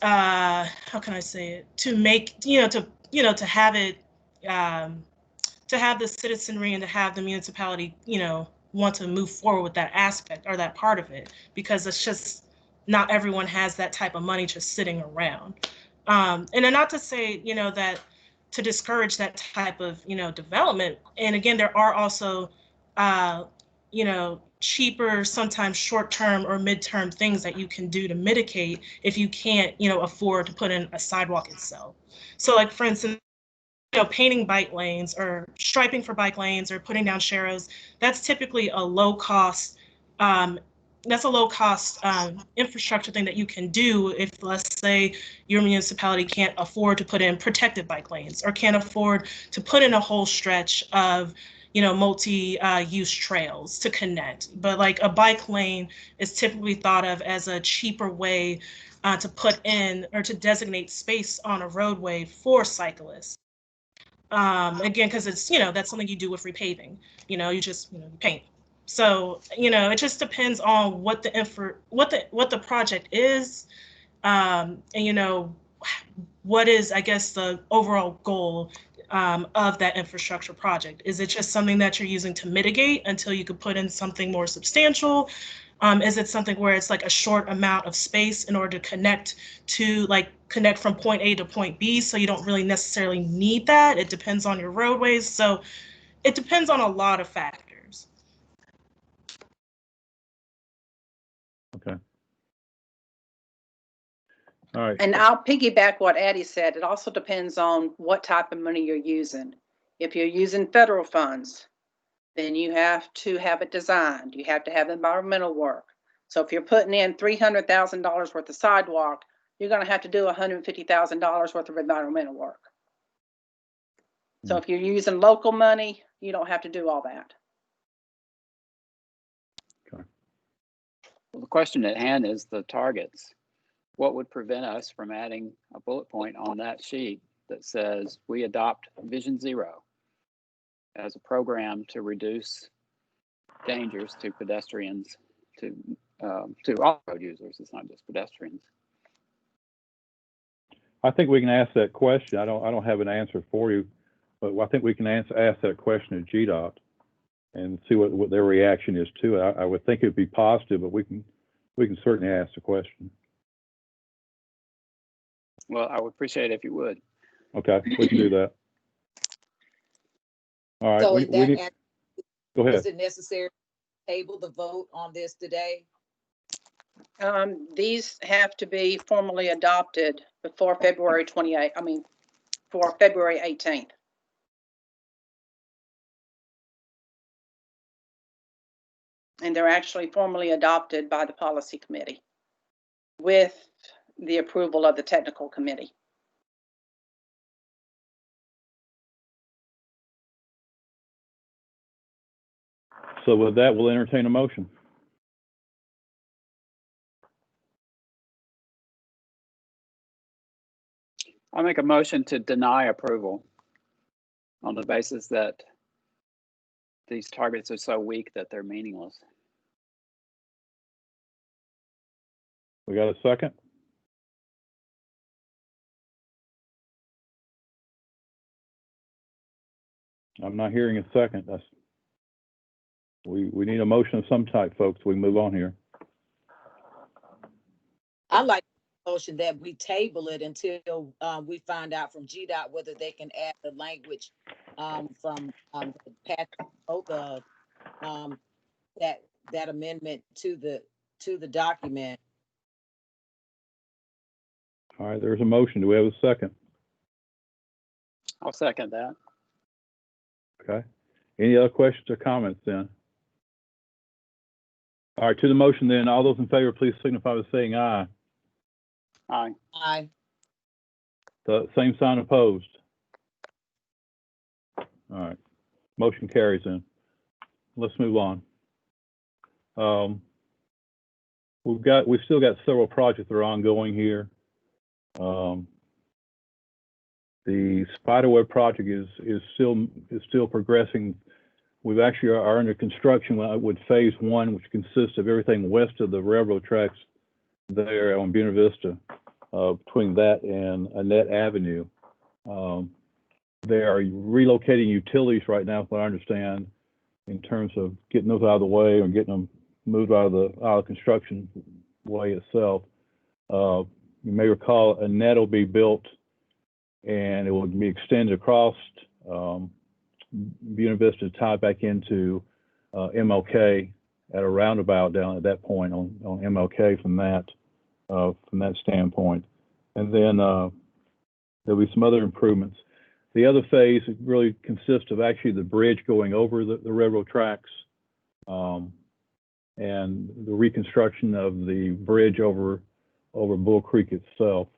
how can I say it, to make, to have it, to have the citizenry and to have the municipality, want to move forward with that aspect or that part of it, because it's just not everyone has that type of money just sitting around. And then not to say, that to discourage that type of, development. And again, there are also, cheaper, sometimes short-term or mid-term things that you can do to mitigate if you can't, afford to put in a sidewalk itself. So like, for instance, painting bike lanes or striping for bike lanes or putting down sharrows, that's typically a low cost, infrastructure thing that you can do if, let's say, your municipality can't afford to put in protected bike lanes or can't afford to put in a whole stretch of, multi-use trails to connect. But like a bike lane is typically thought of as a cheaper way to put in or to designate space on a roadway for cyclists. Again, because it's, that's something you do with repaving. You just, paint. So, it just depends on what the project is, and what is, I guess, the overall goal of that infrastructure project. Is it just something that you're using to mitigate until you could put in something more substantial? Is it something where it's like a short amount of space in order to connect from point A to point B, so you don't really necessarily need that? It depends on your roadways. So it depends on a lot of factors. Okay. All right. And I'll piggyback what Addie said. It also depends on what type of money you're using. If you're using federal funds, then you have to have it designed. You have to have environmental work. So if you're putting in $300,000 worth of sidewalk, you're going to have to do $150,000 worth of environmental work. So if you're using local money, you don't have to do all that. Okay. Well, the question at hand is the targets. What would prevent us from adding a bullet point on that sheet that says we adopt Vision Zero as a program to reduce dangers to pedestrians, to all road users? It's not just pedestrians. I think we can ask that question. I don't have an answer for you, but I think we can ask that question at GDOT and see what their reaction is to it. I would think it'd be positive, but we can certainly ask the question. Well, I would appreciate it if you would. Okay, we can do that. All right. So go ahead. Is it necessary to table the vote on this today? These have to be formally adopted before February 28th. I mean, for February 18th. And they're actually formally adopted by the policy committee with the approval of the technical committee. So with that, we'll entertain a motion. I'll make a motion to deny approval on the basis that these targets are so weak that they're meaningless. We got a second? I'm not hearing a second. We need a motion of some type, folks. We move on here. I like the motion that we table it until we find out from GDOT whether they can add the language from Patrick Oka, that amendment to the document. All right, there's a motion. Do we have a second? I'll second that. Okay. Any other questions or comments then? All right, to the motion then, all those in favor, please signify by saying aye. Aye. Aye. The same sign opposed. All right, motion carries then. Let's move on. We've still got several projects that are ongoing here. The Spiderweb project is still progressing. We've actually are under construction with phase one, which consists of everything west of the railroad tracks there on Buena Vista, between that and Annette Avenue. They are relocating utilities right now, what I understand, in terms of getting those out of the way or getting them moved out of the construction way itself. You may recall Annette will be built and it will be extended across Buena Vista, tied back into MLK at a roundabout down at that point on MLK from that standpoint. And then there'll be some other improvements. The other phase really consists of actually the bridge going over the railroad tracks and the reconstruction of the bridge over Bull Creek itself.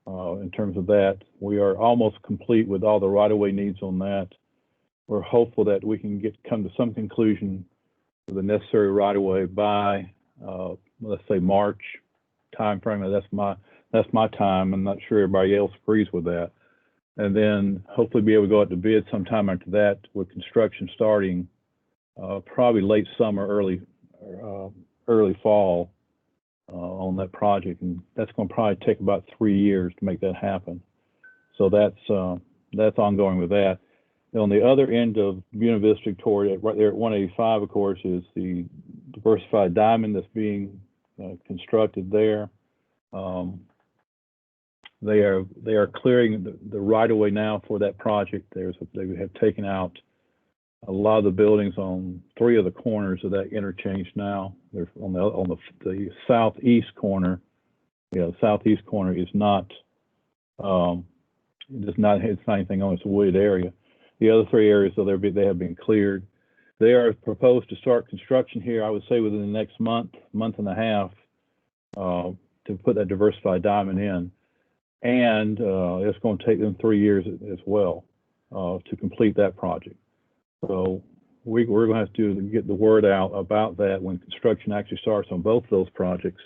In terms of that, we are almost complete with all the right-of-way needs on that. We're hopeful that we can come to some conclusion with the necessary right-of-way by, let's say, March timeframe. That's my time. I'm not sure everybody else agrees with that. and then hopefully be able to go out to bid sometime after that, with construction starting probably late summer, early fall on that project, and that's going to probably take about 3 years to make that happen. So that's ongoing with that. And on the other end of Buena Vista, Victoria, right there at 185, of course, is the diversified diamond that's being constructed there. They are clearing the right of way now for that project. They have taken out a lot of the buildings on 3 of the corners of that interchange now. They're on the southeast corner. Yeah, the southeast corner is not it's not anything on, it's a wooded area. The other 3 areas, though, they have been cleared. They are proposed to start construction here, I would say, within the next month and a half, to put that diversified diamond in. And it's going to take them 3 years as well to complete that project. So we're going to have to get the word out about that when construction actually starts on both of those projects,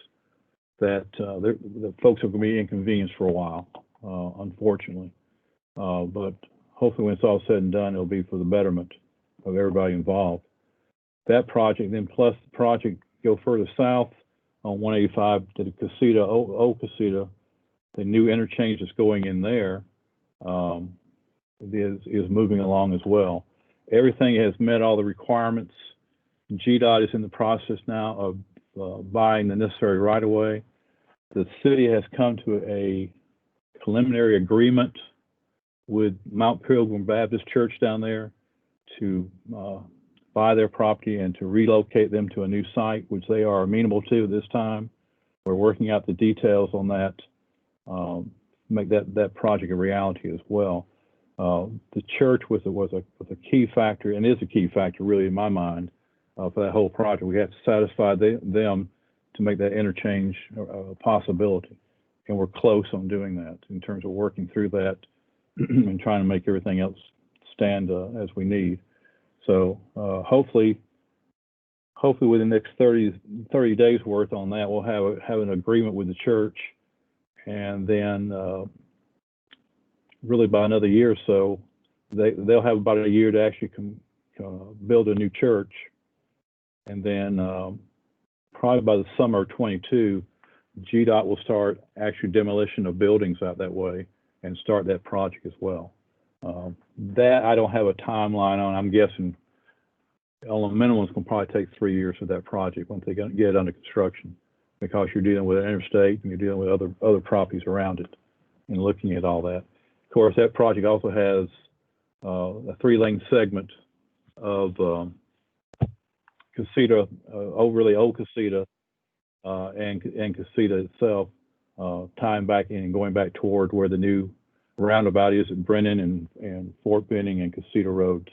that the folks are going to be inconvenienced for a while, unfortunately. But hopefully when it's all said and done, it'll be for the betterment of everybody involved. That project, then plus the project go further south on 185 to the Casita, Old Casita, the new interchange that's going in there is moving along as well. Everything has met all the requirements. GDOT is in the process now of buying the necessary right-of-way. The city has come to a preliminary agreement with Mount Pilgrim Baptist Church down there to buy their property and to relocate them to a new site, which they are amenable to at this time. We're working out the details on that, make that project a reality as well. The church was a key factor, and is a key factor really in my mind, for that whole project. We have to satisfy them to make that interchange a possibility. And we're close on doing that in terms of working through that and trying to make everything else stand as we need. So hopefully within the next 30 days worth on that, we'll have an agreement with the church, and then really by another year or so, they'll have about a year to actually build a new church, and then probably by the summer of 22, GDOT will start actual demolition of buildings out that way and start that project as well. That I don't have a timeline on. I'm guessing on the minimum it's going to probably take 3 years for that project once they get it under construction, because you're dealing with an interstate and you're dealing with other properties around it and looking at all that. Of course, that project also has a 3-lane segment of Casita, really Old Casita, and Casita itself, tying back in and going back toward where the new roundabout is at Brennan and Fort Benning and Casita roads.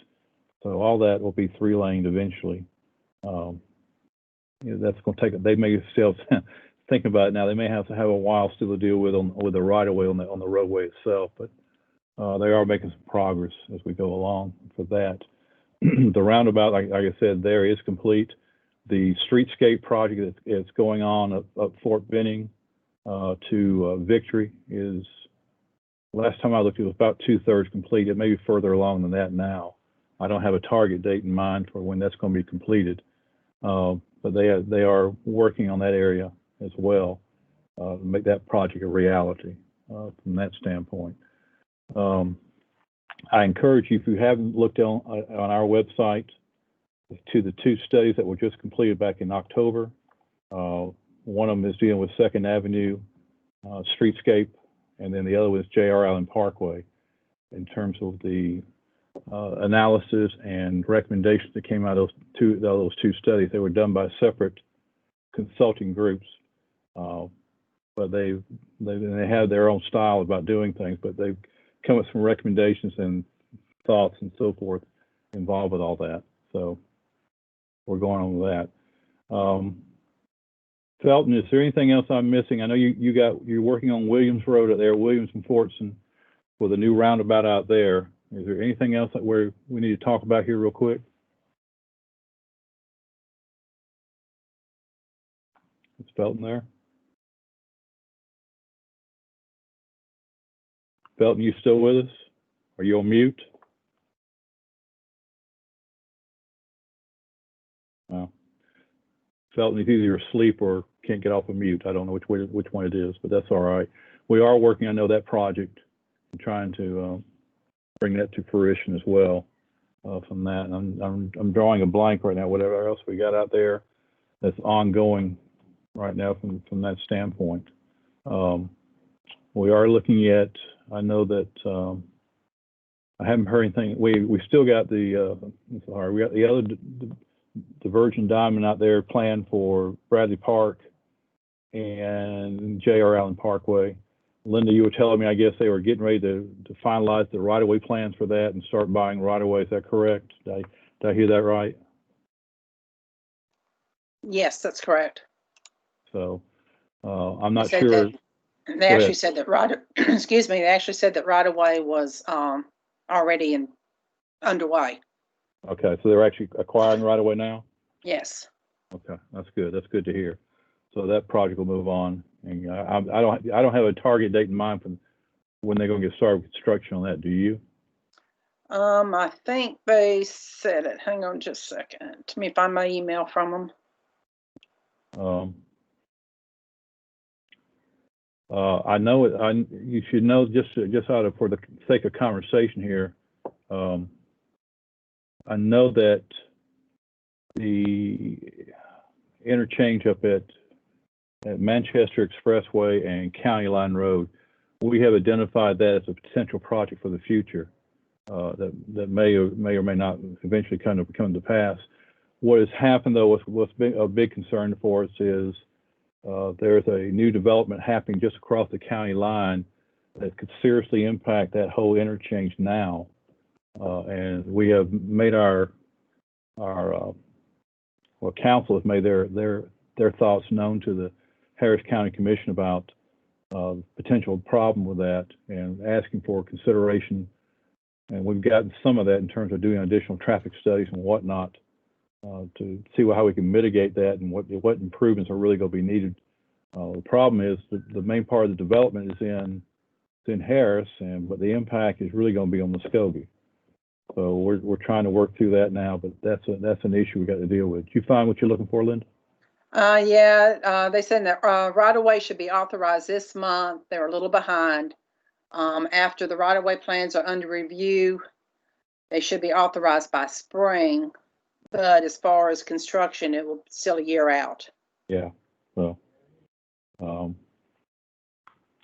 So all that will be 3-laned eventually. That's going to take. They may still think about it now. They may have to have a while still to deal with the right of way on the roadway itself, but they are making some progress as we go along for that. The roundabout, like I said, there is complete. The streetscape project that's going on up Fort Benning to Victory is, last time I looked, it was about 2/3 complete. It may be further along than that now. I don't have a target date in mind for when that's going to be completed, but they are working on that area as well to make that project a reality from that standpoint. I encourage you, if you haven't looked on our website, to the 2 studies that were just completed back in October. One of them is dealing with 2nd Avenue streetscape, and then the other was J.R. Allen Parkway, in terms of the analysis and recommendations that came out of those two studies. They were done by separate consulting groups, but they have their own style about doing things, but they've come with some recommendations and thoughts and so forth involved with all that. So we're going on with that. Felton, is there anything else I'm missing? I know you're working on Williams Road out there, Williams and Fortson, with a new roundabout out there. Is there anything else that we need to talk about here real quick? Is Felton there? Felton, you still with us? Are you on mute? No. Felton, he's either asleep or can't get off of mute. I don't know which one it is, but that's all right. We are working, I know, that project and trying to bring that to fruition as well from that. And I'm drawing a blank right now, whatever else we got out there that's ongoing right now from that standpoint. We are looking at, I know that I haven't heard anything. We still got we got the other diversion diamond out there planned for Bradley Park and J.R. Allen Parkway. Linda, you were telling me, I guess they were getting ready to finalize the right-of-way plans for that and start buying right-of-way. Is that correct? Did I hear that right? Yes, that's correct. So I'm not They said sure. that- They Go actually ahead. said that excuse me, they actually said that right-of-way was already underway. Okay, so they're actually acquiring right-of-way now? Yes. Okay, that's good. That's good to hear. So that project will move on. And I don't have a target date in mind for when they're going to get started with construction on that. Do you? I think they said it. Hang on just a second. Let me find my email from them. I know it. You should know just out of for the sake of conversation here. I know that the interchange up at Manchester Expressway and County Line Road, we have identified that as a potential project for the future that may or may not eventually come to pass. What has happened though, what's been a big concern for us is there's a new development happening just across the county line that could seriously impact that whole interchange now. And we have made our council has made their thoughts known to the Harris County Commission about potential problem with that and asking for consideration. And we've gotten some of that in terms of doing additional traffic studies and whatnot to see how we can mitigate that and what improvements are really going to be needed. The problem is the main part of the development is in Harris, but the impact is really going to be on Muskogee. So we're trying to work through that now, but that's an issue we got to deal with. Did you find what you're looking for, Linda? Yeah, they said that right-of-way should be authorized this month. They're a little behind. After the right-of-way plans are under review, they should be authorized by spring. But as far as construction, it will still a year out. Yeah, well,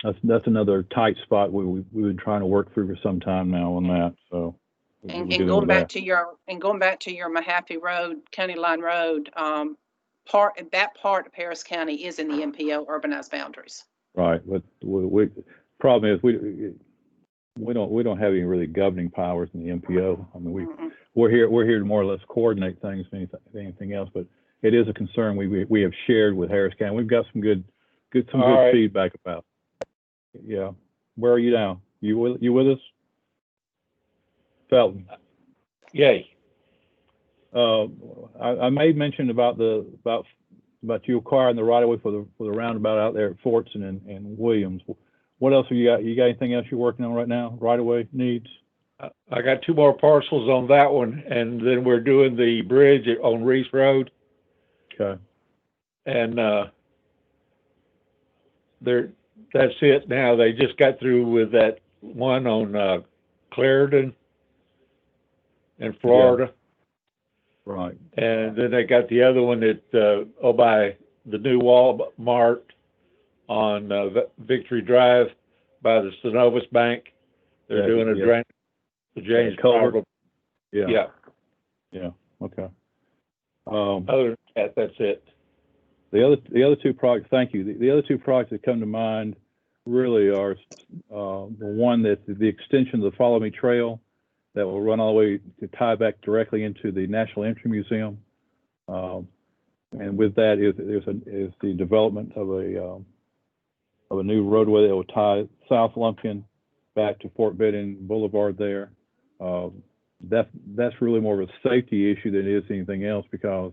that's another tight spot we've been trying to work through for some time now on that. So And going back to your Mahaffey Road, County Line Road, that part of Harris County is in the MPO urbanized boundaries. Right, but problem is we don't have any really governing powers in the MPO. I mean we're here to more or less coordinate things than anything else, but it is a concern we have shared with Harris County. We've got some good feedback about. Yeah, where are you now? You with us? Felton. Yay. I made mention about you acquiring the right of way for the roundabout out there at Fortson and Williams. What else have you got? You got anything else you're working on right now? Right of way needs? I got 2 more parcels on that one, and then we're doing the bridge on Reese Road. Okay. And that's it now. They just got through with that one on Clarendon in Florida. Yeah. Right. And then they got the other one by the new Walmart on Victory Drive by the Synovus Bank. They're doing a drain. The James Culver. Yeah. Okay. Other than that, that's it. The other 2 projects. Thank you. The other 2 projects that come to mind really are the one that's the extension of the Follow Me Trail that will run all the way to tie back directly into the National Entry Museum, and with that is the development of a new roadway that will tie South Lumpkin back to Fort Benning Boulevard there. That's really more of a safety issue than it is anything else, because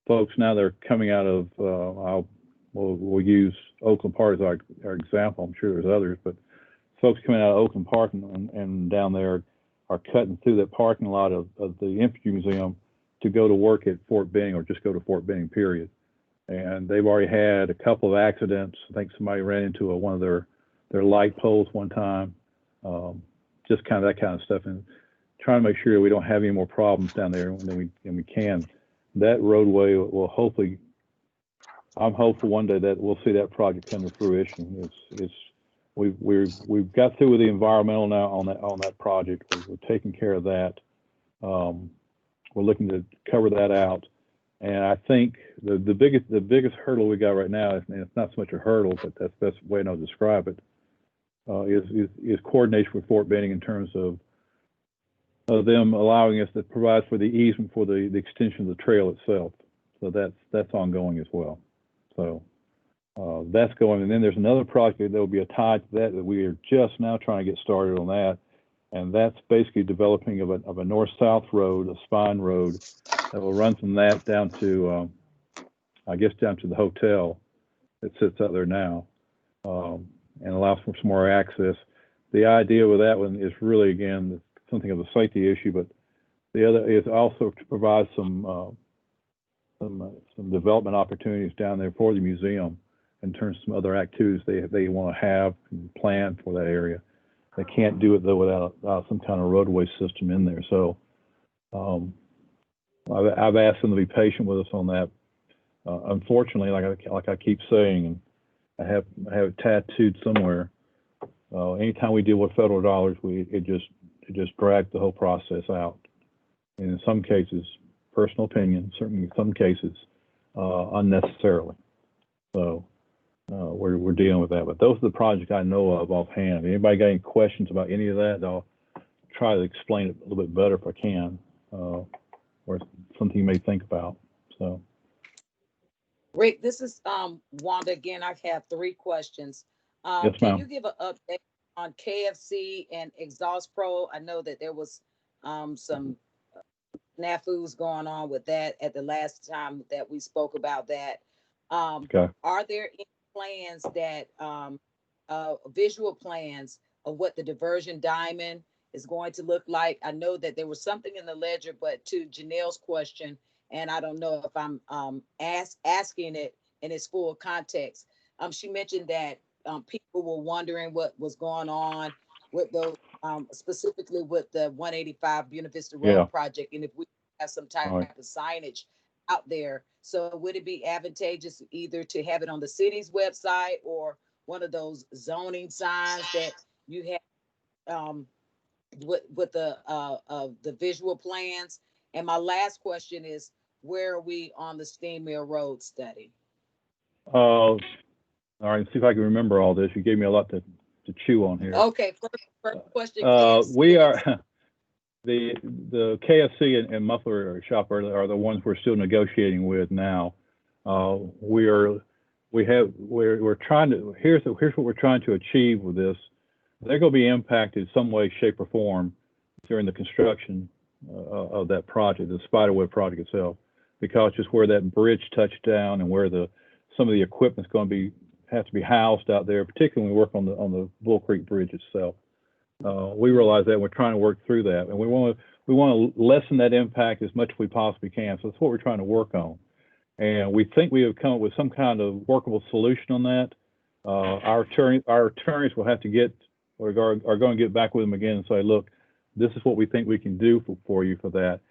folks now they're coming out of we'll use Oakland Park as our example. I'm sure there's others, but folks coming out of Oakland Park and down there are cutting through that parking lot of the Infantry Museum to go to work at Fort Benning or just go to Fort Benning, period. And they've already had a couple of accidents. I think somebody ran into one of their light poles one time, just kind of that kind of stuff, and trying to make sure we don't have any more problems down there than we can. That roadway will hopefully, I'm hopeful one day that we'll see that project come to fruition. We've got through with the environmental now on that project. We're taking care of that. We're looking to cover that out. And I think the biggest hurdle we got right now, and it's not so much a hurdle, but that's the best way to describe it, is coordination with Fort Benning in terms of them allowing us to provide for the easement for the extension of the trail itself. So that's ongoing as well. So that's going. And then there's another project that will be tied to that we are just now trying to get started on that. And that's basically developing of a north-south road, a spine road that will run from that down to, I guess, down to the hotel that sits out there now, and allows for some more access. The idea with that one is really, again, something of a safety issue, but the other is also to provide some development opportunities down there for the museum in terms of some other activities they want to have and plan for that area. They can't do it though without some kind of roadway system in there. So I've asked them to be patient with us on that. Unfortunately, like I keep saying, and I have it tattooed somewhere. Anytime we deal with federal dollars, it just drags the whole process out. And in some cases, personal opinion, certainly in some cases, unnecessarily. So we're dealing with that. But those are the projects I know of offhand. Anybody got any questions about any of that? I'll try to explain it a little bit better if I can, or something you may think about. So. Rick, this is Wanda again. I have 3 questions. Yes, can ma'am. you give an update on KFC and Exhaust Pro? I know that there was some snafus going on with that at the last time that we spoke about that. Okay. Are there any plans that visual plans of what the diversion diamond is going to look like? I know that there was something in the ledger, but to Janelle's question, and I don't know if I'm asking it in its full context. She mentioned that people were wondering what was going on with those, specifically with the 185 Buena Vista Road project, and if we have some type of signage out there. So would it be advantageous either to have it on the city's website or one of those zoning signs that you have with the visual plans? And my last question is, where are we on the Steam Mill Road study? All right, see if I can remember all this. You gave me a lot to chew on here. Okay, first question. We are the KFC and muffler shop are the ones we're still negotiating with now. We're trying to. Here's what we're trying to achieve with this. They're going to be impacted some way, shape, or form during the construction of that project, the Spiderweb project itself, because just where that bridge touched down and where some of the equipment's going to have to be housed out there, particularly when we work on the Bull Creek Bridge itself. We realize that, and we're trying to work through that, and we want to lessen that impact as much as we possibly can. So that's what we're trying to work on, and we think we have come up with some kind of workable solution on that. Our attorneys will have to are going to get back with them again and say, look, this is what we think we can do for you for that.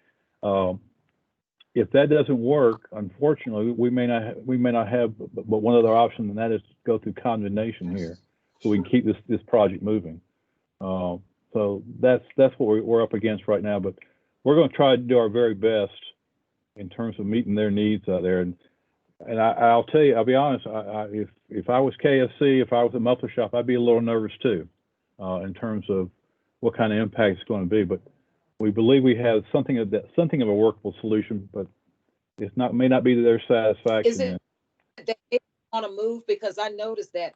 If that doesn't work, unfortunately, we may not have but one other option, and that is to go through condemnation here, so we can keep this project moving. So that's what we're up against right now. But we're going to try to do our very best in terms of meeting their needs out there. And I'll tell you, I'll be honest. If I was KFC, if I was a muffler shop, I'd be a little nervous too, in terms of what kind of impact it's going to be. But we believe we have something of a workable solution, but may not be to their satisfaction. Is it that they want to move? Because I noticed that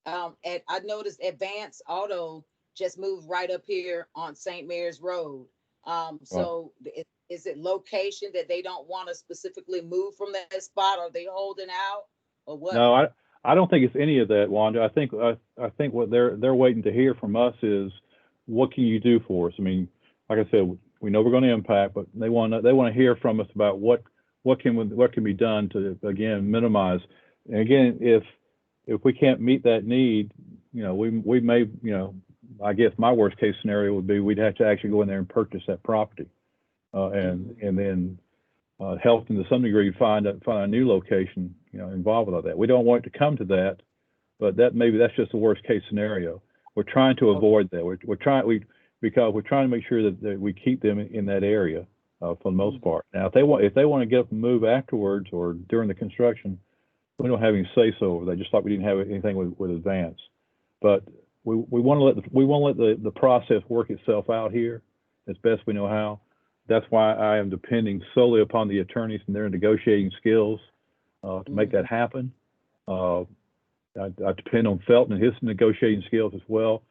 I noticed Advance Auto just moved right up here on St. Mary's Road. So is it location that they don't want to specifically move from that spot? Are they holding out or what? No, I don't think it's any of that, Wanda. I think what they're waiting to hear from us is, what can you do for us? I mean, like I said, we know we're going to impact, but they want to hear from us about what can be done to, again, minimize. And again, if we can't meet that need, we may, I guess my worst case scenario would be we'd have to actually go in there and purchase that property, and then help them to some degree find a new location, involved with all that. We don't want it to come to that, but that's just the worst case scenario. We're trying to avoid that. Because we're trying to make sure that we keep them in that area for the most part. Now, if they want to get up and move afterwards or during the construction, we don't have any say so over that. Just like we didn't have anything with Advance. But we want to let the process work itself out here as best we know how. That's why I am depending solely upon the attorneys and their negotiating skills to make that happen. I depend on Felton and his negotiating skills as well,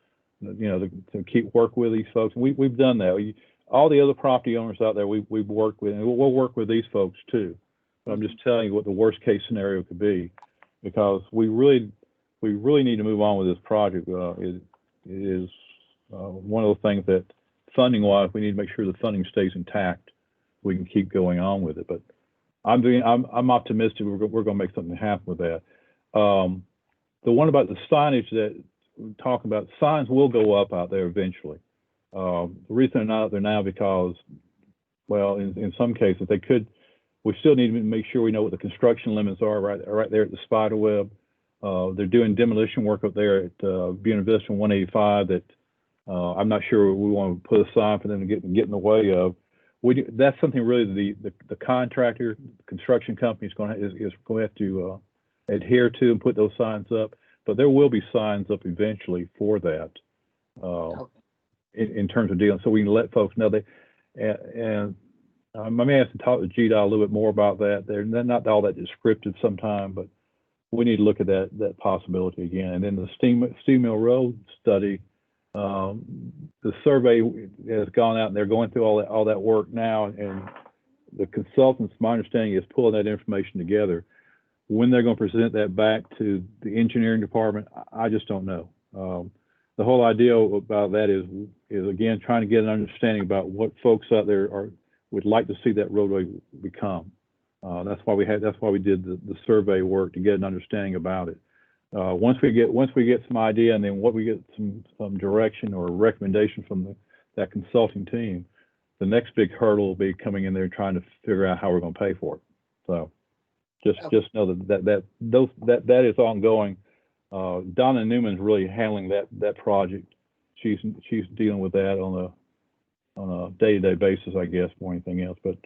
to keep work with these folks. And we've done that. All the other property owners out there we've worked with, and we'll work with these folks too. But I'm just telling you what the worst case scenario could be, because we really need to move on with this project. It is one of the things that, funding wise, we need to make sure the funding stays intact. We can keep going on with it. But I'm optimistic we're going to make something happen with that. The one about the signage that we're talking about, signs will go up out there eventually. The reason they're not out there now because, well, in some cases we still need to make sure we know what the construction limits are right there at the spider web. They're doing demolition work up there at Buena Vista 185 that I'm not sure we want to put a sign for them to get in the way of. That's something really the contractor, the construction company is going to have to adhere to and put those signs up. But there will be signs up eventually for that in terms of dealing, so we can let folks know and I may have to talk to GDOT a little bit more about that. They're not all that descriptive sometimes, but we need to look at that possibility again. And then the Steel Mill Road study, the survey has gone out and they're going through all that work now, and the consultants, my understanding, is pulling that information together. When they're going to present that back to the engineering department, I just don't know. The whole idea about that is again trying to get an understanding about what folks out there would like to see that roadway become. That's why we did the survey work, to get an understanding about it. Once we get some idea, and then what we get some direction or recommendation from that consulting team, the next big hurdle will be coming in there and trying to figure out how we're going to pay for it. So just know that is ongoing. Donna Newman's really handling that project. She's dealing with that on a day-to-day basis, I guess, more than anything else. But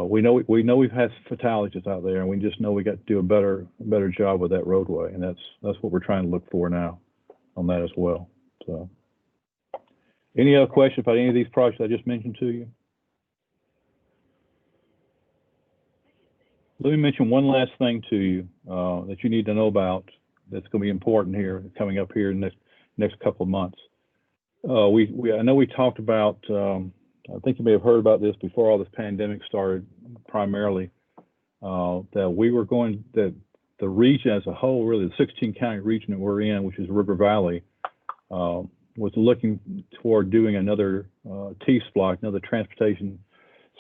we know we've had fatalities out there, and we just know we got to do a better job with that roadway, and that's what we're trying to look for now on that as well. So, any other questions about any of these projects I just mentioned to you? Let me mention one last thing to you that you need to know about. That's going to be important here, coming up here in the next couple of months. I know we talked about. I think you may have heard about this before all this pandemic started. Primarily, that the region as a whole, really the 16 county region that we're in, which is River Valley, was looking toward doing another T-SPLOST, another transportation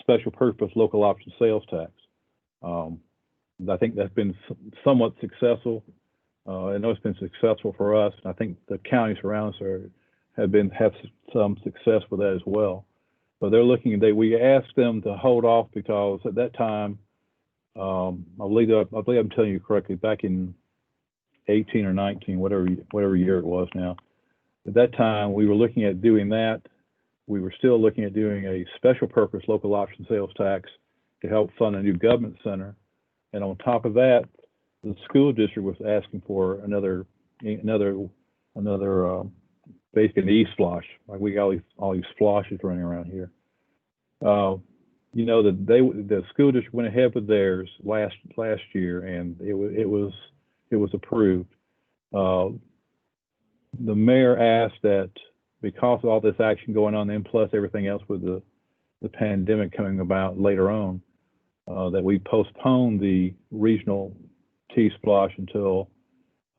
special purpose local option sales tax. I think that's been somewhat successful. I know it's been successful for us, and I think the counties around us have some success with that as well. But they're looking. We asked them to hold off because at that time, I believe I'm telling you correctly, back in 18 or 19, whatever year it was now. At that time, we were looking at doing that. We were still looking at doing a special purpose local option sales tax to help fund a new government center. And on top of that, the school district was asking for another basically an E-SPLOST. Like we got all these splashes running around here. The school district went ahead with theirs last year, and it was approved. The mayor asked that because of all this action going on, and plus everything else with the pandemic coming about later on, that we postpone the regional T-SPLOST until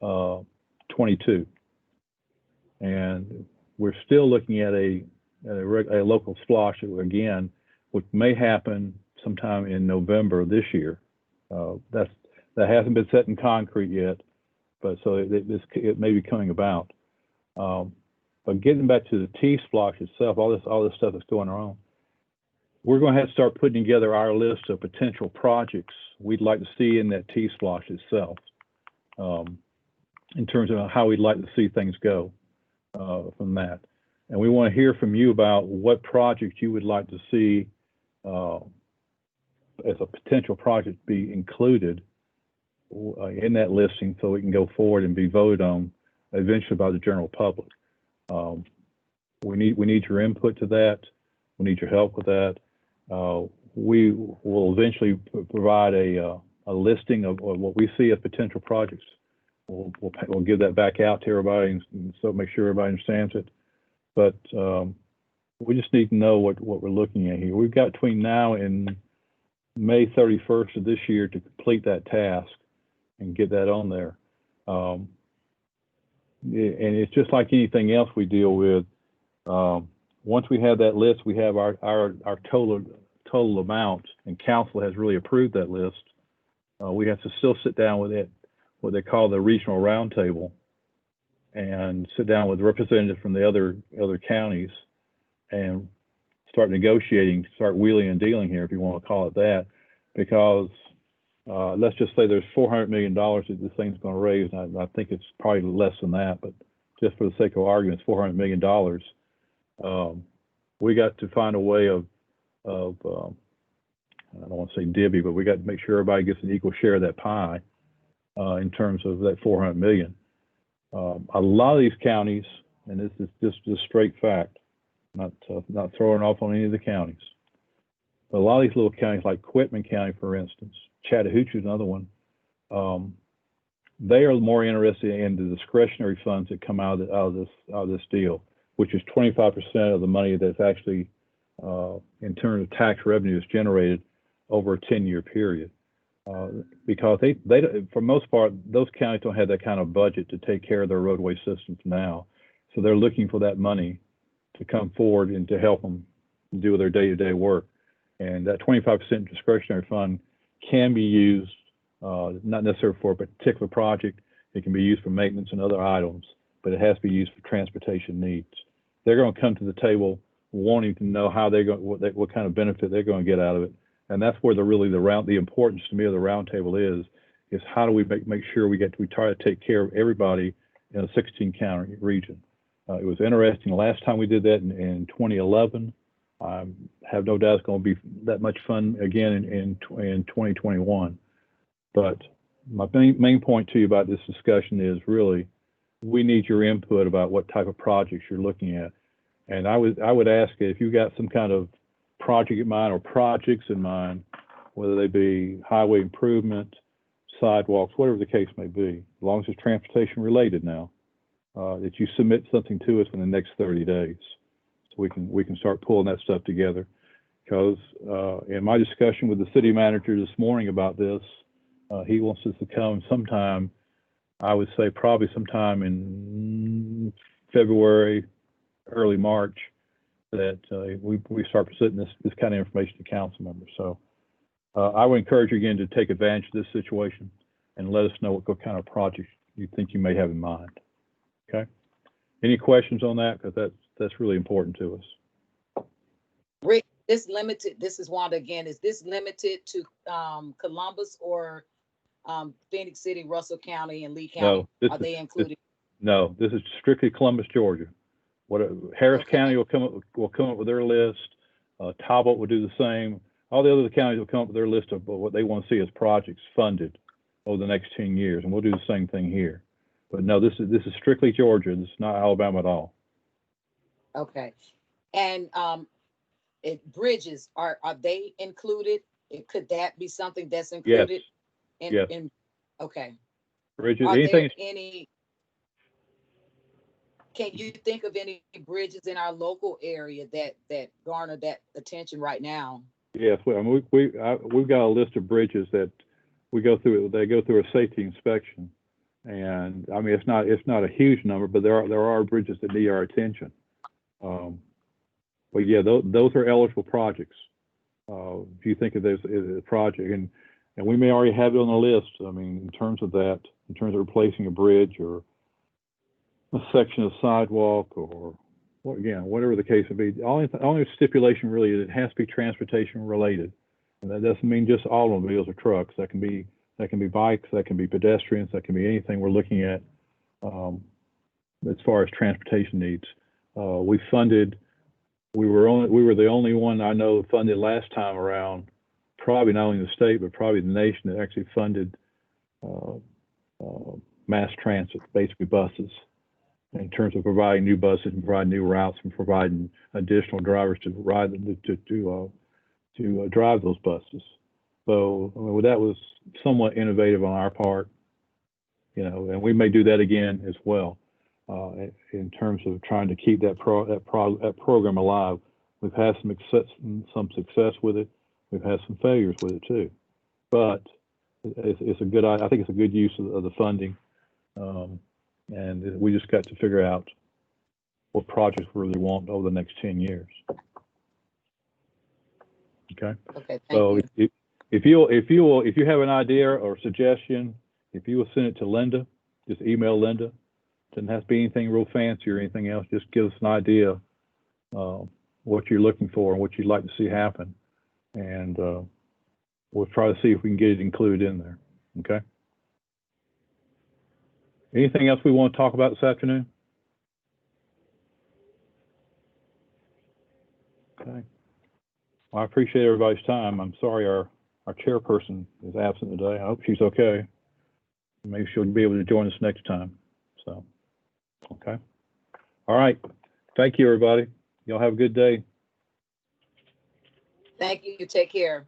22. And we're still looking at a local splosh again, which may happen sometime in November this year. That hasn't been set in concrete yet, but so it may be coming about. But getting back to the T-Splosh itself, all this stuff that's going on, we're going to have to start putting together our list of potential projects we'd like to see in that T-Splosh itself, in terms of how we'd like to see things go from that. And we want to hear from you about what projects you would like to see as a potential project be included in that listing, so we can go forward and be voted on eventually by the general public. We need your input to that. We need your help with that. We will eventually provide a listing of what we see as potential projects. We'll give that back out to everybody, and so make sure everybody understands it. But we just need to know what we're looking at here. We've got between now and May 31st of this year to complete that task and get that on there. And it's just like anything else we deal with. Once we have that list, we have our total amount, and council has really approved that list. We have to still sit down with it, what they call the regional roundtable, and sit down with representatives from the other counties and start negotiating, start wheeling and dealing here, if you want to call it that, because let's just say there's $400 million that this thing's going to raise. And I think it's probably less than that, but just for the sake of argument, it's $400 million. We got to find a way of I don't want to say divvy, but we got to make sure everybody gets an equal share of that pie in terms of that $400 million. A lot of these counties, and this is just a straight fact, not throwing off on any of the counties, but a lot of these little counties like Quitman County, for instance, Chattahoochee is another one, they are more interested in the discretionary funds that come out of this deal, which is 25% of the money that's actually in terms of tax revenues generated over a 10-year period. Because they for most part, those counties don't have that kind of budget to take care of their roadway systems now. So they're looking for that money to come forward and to help them do their day-to-day work. And that 25% discretionary fund can be used, not necessarily for a particular project. It can be used for maintenance and other items, but it has to be used for transportation needs. They're going to come to the table wanting to know how they're going, what kind of benefit they're going to get out of it. And that's where the importance to me of the roundtable is how do we make sure we try to take care of everybody in a 16-county region. It was interesting. The last time we did that in 2011, I have no doubt it's going to be that much fun again in 2021. But my main point to you about this discussion is really we need your input about what type of projects you're looking at. And I would ask if you got some kind of project in mind or projects in mind, whether they be highway improvement, sidewalks, whatever the case may be, as long as it's transportation related now, that you submit something to us in the next 30 days, so we can start pulling that stuff together. Because in my discussion with the city manager this morning about this, he wants us to come sometime, I would say probably sometime in February, early March, that we start presenting this kind of information to council members. So I would encourage you again to take advantage of this situation and let us know what kind of projects you think you may have in mind. Okay. Any questions on that? Because that's really important to us. Rick, this is Wanda again. Is this limited to Columbus or Phoenix City, Russell County, and Lee County? No, Are they included? No, this is strictly Columbus, Georgia. Harris County will come up with their list. Talbot will do the same. All the other counties will come up with their list of what they want to see as projects funded over the next 10 years, and we'll do the same thing here. But no, this is strictly Georgia. This is not Alabama at all. Okay. And bridges, are they included? Could that be something that's included? Yes. Okay. Bridges. Can you think of any bridges in our local area that garner that attention right now? Yes, we've got a list of bridges that we go through. They go through a safety inspection, And I mean, it's not a huge number, but there are bridges that need our attention. But yeah, those are eligible projects. If you think of this as a project, and we may already have it on the list. I mean, in terms of that, in terms of replacing a bridge or a section of sidewalk or whatever the case may be. The only stipulation really is it has to be transportation related, and that doesn't mean just automobiles or trucks. That can be bikes, that can be pedestrians, that can be anything we're looking at as far as transportation needs. We were the only one I know funded last time around, probably not only the state, but probably the nation, that actually funded mass transit, basically buses, in terms of providing new buses and providing new routes and providing additional drivers to ride to drive those buses. So I mean, that was somewhat innovative on our part, and we may do that again as well. In terms of trying to keep that program alive. We've had some success with it. We've had some failures with it too, but it's a good. I think it's a good use of the funding, and we just got to figure out what projects we really want over the next 10 years. Okay. Okay. So if you have an idea or suggestion, if you will send it to Linda, just email Linda. Doesn't have to be anything real fancy or anything else. Just give us an idea what you're looking for and what you'd like to see happen, and we'll try to see if we can get it included in there. Okay. Anything else we want to talk about this afternoon? Okay. Well, I appreciate everybody's time. I'm sorry our chairperson is absent today. I hope she's okay. Maybe she'll be able to join us next time. So. Okay. All right. Thank you, everybody. Y'all have a good day. Thank you. Take care.